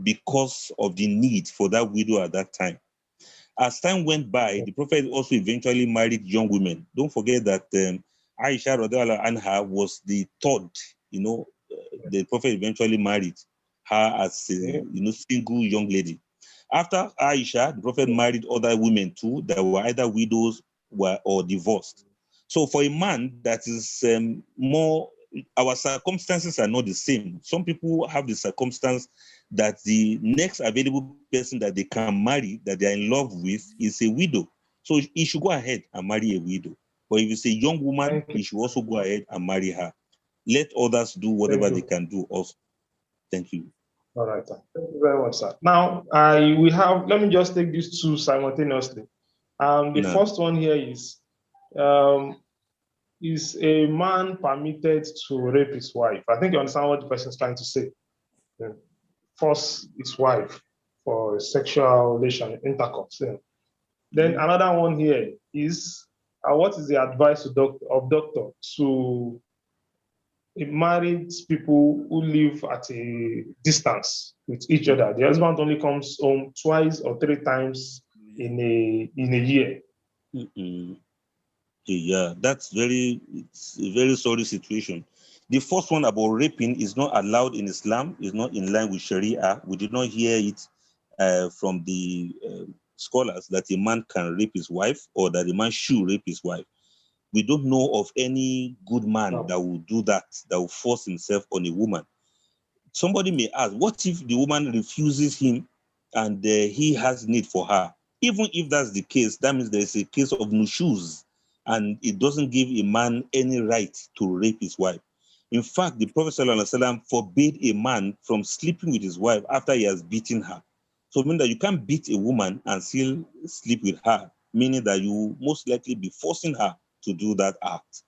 Speaker 9: because of the need for that widow at that time. As time went by, the Prophet also eventually married young women. Don't forget that Aisha radiallahu anha was the third, the Prophet eventually married her as a single young lady. After Aisha, the Prophet married other women too that were either widows or divorced. So for a man that is more, our circumstances are not the same. Some people have the circumstance that the next available person that they can marry, that they are in love with, is a widow. So he should go ahead and marry a widow. But if it's a young woman, he should also go ahead and marry her. Let others do whatever they can do also. Thank you.
Speaker 1: All right. Thank you very much, sir. Now, let me just take these two simultaneously. The first one here is a man permitted to rape his wife? I think you understand what the person is trying to say. Force his wife for sexual relation, intercourse. Yeah. Then another one here is, what is the advice of doctor to married people who live at a distance with each other? The husband only comes home twice or three times in a year.
Speaker 9: Yeah, it's a very sorry situation. The first one about raping is not allowed in Islam, is not in line with Sharia. We did not hear it from the scholars that a man can rape his wife or that a man should rape his wife. We don't know of any good man that will do that will force himself on a woman. Somebody may ask, what if the woman refuses him and he has need for her? Even if that's the case, that means there's a case of nushuz, and it doesn't give a man any right to rape his wife. In fact, the Prophet ﷺ forbade a man from sleeping with his wife after he has beaten her. So meaning that you can't beat a woman and still sleep with her, meaning that you most likely be forcing her to do that act.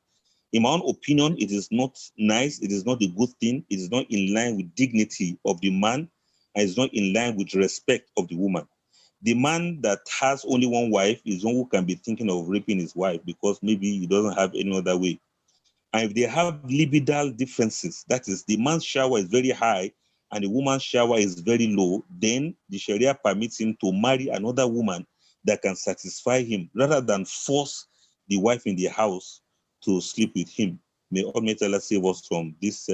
Speaker 9: In my own opinion, it is not nice. It is not a good thing. It is not in line with dignity of the man, and it's not in line with respect of the woman. The man that has only one wife is one who can be thinking of raping his wife because maybe he doesn't have any other way. And if they have libidal differences, that is, the man's shower is very high and the woman's shower is very low, then the Sharia permits him to marry another woman that can satisfy him rather than force the wife in the house to sleep with him. May Almighty Allah save us from this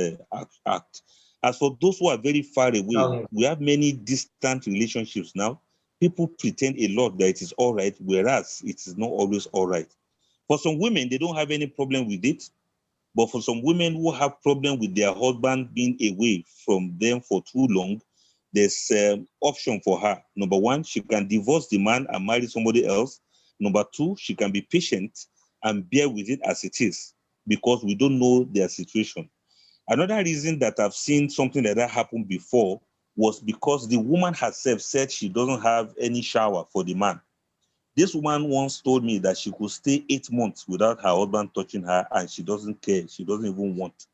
Speaker 9: act. As for those who are very far away, we have many distant relationships now. People pretend a lot that it is all right, whereas it is not always all right. For some women, they don't have any problem with it. But for some women who have problem with their husband being away from them for too long, there's option for her. Number one, she can divorce the man and marry somebody else. Number two, she can be patient and bear with it as it is because we don't know their situation. Another reason that I've seen something like that happen before was because the woman herself said she doesn't have any shower for the man. This woman once told me that she could stay 8 months without her husband touching her and she doesn't care. She doesn't even want.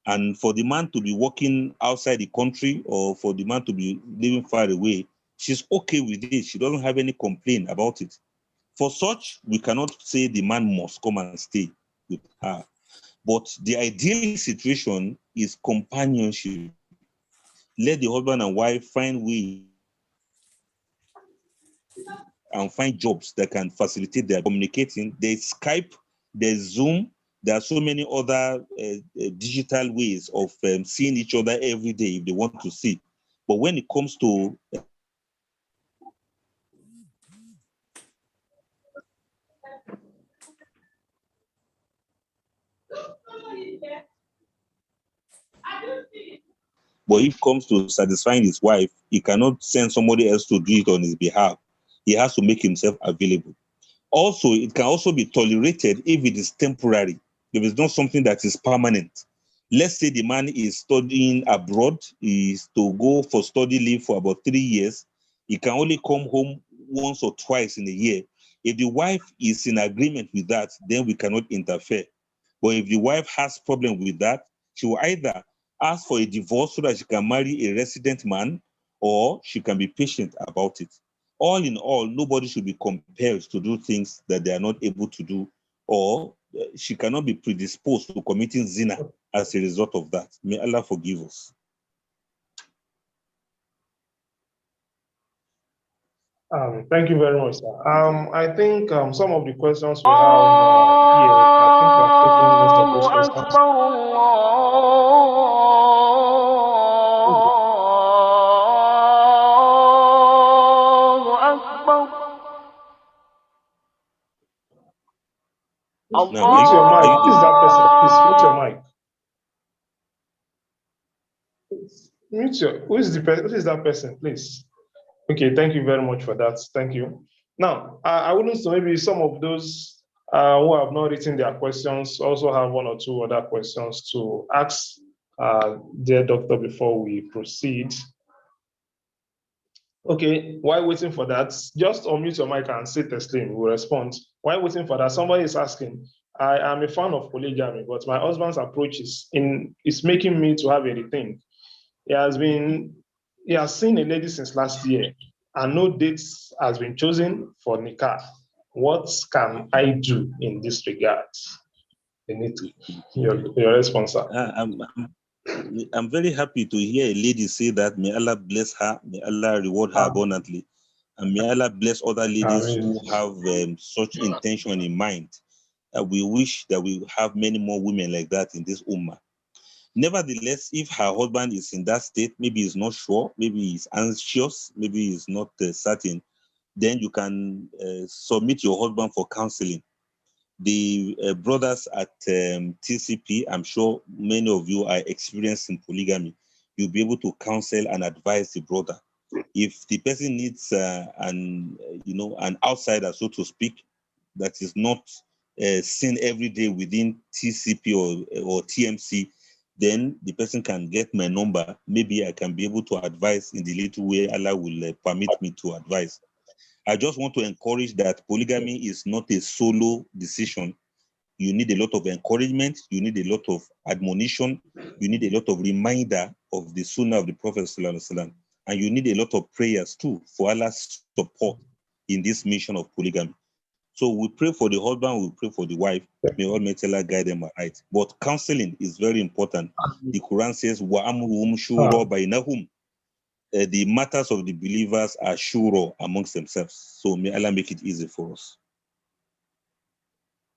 Speaker 9: And for the man to be working outside the country or for the man to be living far away, she's okay with it. She doesn't have any complaint about it. For such, we cannot say the man must come and stay with her. But the ideal situation is companionship. Let the husband and wife find ways and find jobs that can facilitate their communicating. There's Skype, there's Zoom. There are so many other digital ways of seeing each other every day if they want to see. But when it comes to But if it comes to satisfying his wife, he cannot send somebody else to do it on his behalf. He has to make himself available. Also, it can also be tolerated if it is temporary, if it's not something that is permanent. Let's say the man is studying abroad, he is to go for study leave for about 3 years. He can only come home once or twice in a year. If the wife is in agreement with that, then we cannot interfere. But if the wife has problem with that, she will either ask for a divorce so that she can marry a resident man, or she can be patient about it. All in all, nobody should be compelled to do things that they are not able to do, or she cannot be predisposed to committing zina as a result of that. May Allah forgive us.
Speaker 1: Thank you very much, sir. I think some of the questions we have here, I think we are taking most of those questions. Mute your mic. Who is that person? Please mute your mic. Who is that person, please? Okay, thank you very much for that. Thank you. Now, I wouldn't say maybe some of those who have not written their questions also have one or two other questions to ask dear doctor before we proceed. Okay, while waiting for that, just unmute your mic and say Teslim, we'll respond. While waiting for that, somebody is asking, I am a fan of polygamy, but my husband's approach is making me to have a rethink. He has seen a lady since last year and no dates has been chosen for nikah. What can I do in this regard? Your response, sir.
Speaker 9: I'm very happy to hear a lady say that. May Allah bless her. May Allah reward her abundantly. And may Allah bless other ladies who have such intention in mind. We wish that we have many more women like that in this ummah. Nevertheless, if her husband is in that state, maybe he's not sure, maybe he's anxious, maybe he's not certain, then you can submit your husband for counseling. The brothers at TCP, I'm sure many of you are experienced in polygamy. You'll be able to counsel and advise the brother. If the person needs an outsider, so to speak, that is not seen every day within TCP or TMC, then the person can get my number. Maybe I can be able to advise in the little way Allah will permit me to advise. I just want to encourage that polygamy is not a solo decision. You need a lot of encouragement. You need a lot of admonition. You need a lot of reminder of the sunnah of the Prophet ﷺ. And you need a lot of prayers too for Allah's support in this mission of polygamy. So we pray for the husband, we pray for the wife. May Almighty Allah guide them right. But counseling is very important. The Quran says, وَأَمْرُهُمْ شُورَى بَيْنَهُمْ. The matters of the believers are shura amongst themselves. So may Allah make it easy for us.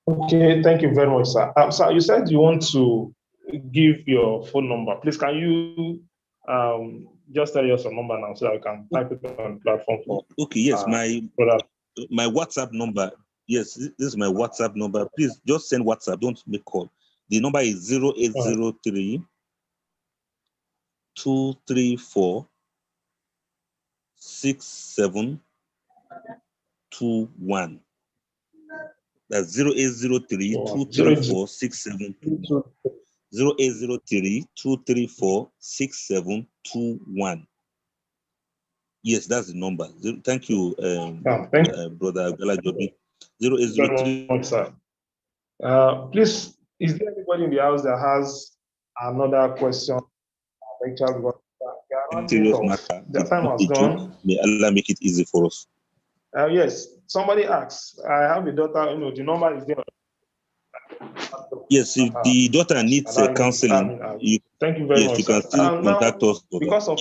Speaker 1: Okay, thank you very much, sir. Sir, you said you want to give your phone number. Please, can you just tell us your number now so that we can type it on the platform for?
Speaker 9: Okay, yes, my WhatsApp number. Yes, this is my WhatsApp number. Please just send WhatsApp. Don't make call. The number is 0803 234 6721. That's 0803 234 6721. 0803 234 6721. Yes, that's the number. Thank you, Brother Abdullah Jobi. 0803.
Speaker 1: Sir. Please, is there anybody in the house that has another question?
Speaker 9: Serious matter.
Speaker 1: The time has gone.
Speaker 9: May Allah make it easy for us.
Speaker 1: Yes, somebody asks, I have a daughter, the number is there.
Speaker 9: Yes, if the daughter needs counseling,
Speaker 1: thank you very much.
Speaker 9: You can still contact us.
Speaker 1: Because of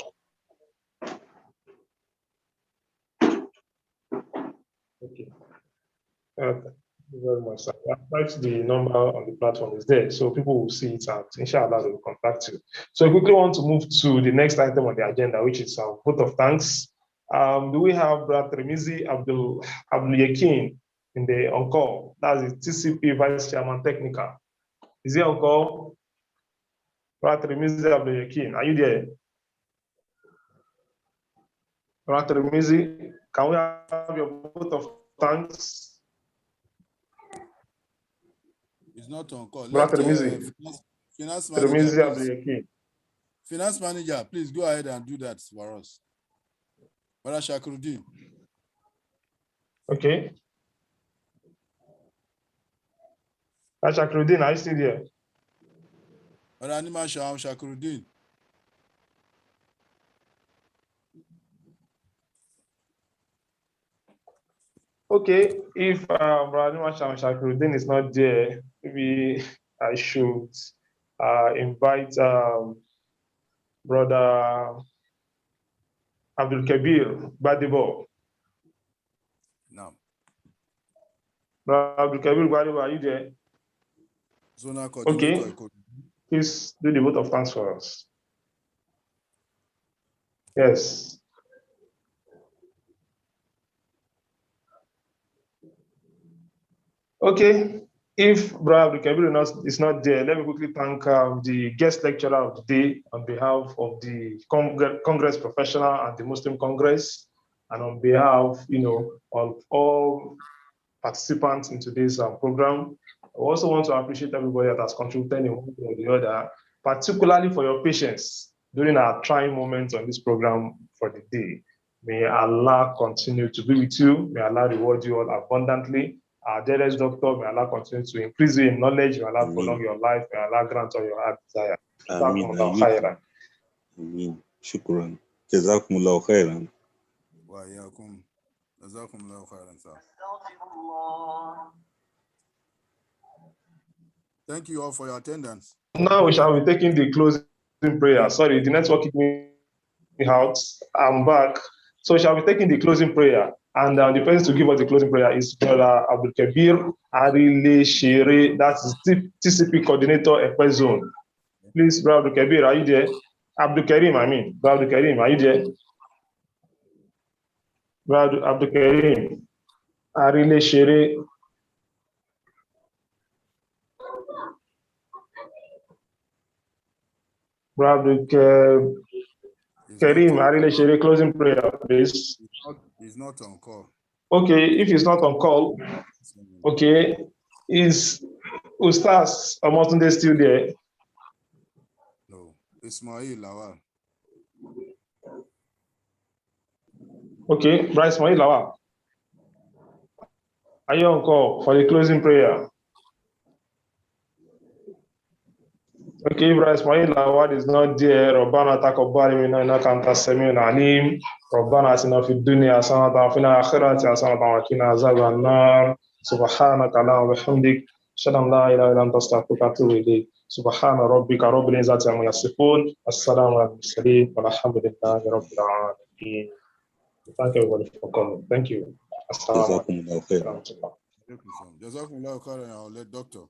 Speaker 1: Thank you very much, sir. That's the number on the platform is there, so people will see it and inshallah they will contact you. So I quickly want to move to the next item on the agenda, which is vote of thanks. Do we have Brother Remizi Abdul Yakin in the on call? That's the TCP Vice Chairman Technical. Is he on call? Brother Remizi Abdul Yakin, are you there? Brother Remizi, can we have your vote of thanks?
Speaker 6: It's not on call.
Speaker 1: Brother
Speaker 6: Let
Speaker 1: Remizi.
Speaker 6: finance manager, please.
Speaker 1: Yakin.
Speaker 6: Finance manager, please go ahead and do that for us. Brother Shakruddin.
Speaker 1: Okay. Shakruddin, are you still there?
Speaker 6: Brother Anima Shakruddin.
Speaker 1: Okay, if Brother Shakruddin is not there, maybe I should invite Brother Abdul Kabir Badibo.
Speaker 6: No.
Speaker 1: Brother Abdul Kabir Badibo, are you there?
Speaker 6: Zona coordinator.
Speaker 1: Okay, please do the vote of thanks for us. Yes. Okay, if Brother Kabir is not there, let me quickly thank the guest lecturer of the day on behalf of the Congress Professional and the Muslim Congress, and on behalf, of all participants in today's program. I also want to appreciate everybody that has contributed in one way or the other, particularly for your patience during our trying moments on this program for the day. May Allah continue to be with you. May Allah reward you all abundantly. Our dearest doctor, may Allah continue to increase you in knowledge. May Allah prolong your life. May Allah grant all your heart desire.
Speaker 9: Ameen. Shukran. Jazakumullahu khairan.
Speaker 6: Wa yakum. Jazakumullahu khairan, sir. Thank you all for your attendance.
Speaker 1: Now we shall be taking the closing prayer. Sorry, the network kicked me out. I'm back. So we shall be taking the closing prayer. And the person to give us the closing prayer is Brother Abdul Kabir Arile Shere. That's the TCP coordinator, Epe Zone. Please, Brother Abdul Kabir, are you there? Abdul Karim, Brother Abdul Karim, are you there? Brother Abdul Karim Arile Shere. Brother Karim Arile Shere, closing prayer, please.
Speaker 6: He's not on call.
Speaker 1: Okay, if he's not on call, okay, is Ustaz Amotunde still there?
Speaker 6: No, Ismail Lawal.
Speaker 1: Okay, Bryce Ismail Lawal, are you on call for the closing prayer? Okay, Bryce Ismail Lawal is not there. Rabbana taqabbal minna innaka antas samiul alim. ربنا آتنا في الدنيا حسنة وفي الآخرة حسنة وقنا عذاب النار سبحانك اللهم وبحمدك أشهد أن لا إله إلا أنت أستغفرك وأتوب إليك سبحان ربك رب العزة عما يصفون السلام على المرسلين والحمد لله رب العالمين. Thank everybody for coming. Thank you.
Speaker 9: Jazakumullahu khairan.
Speaker 6: Jazakumullahu khairan. I'll let Doctor.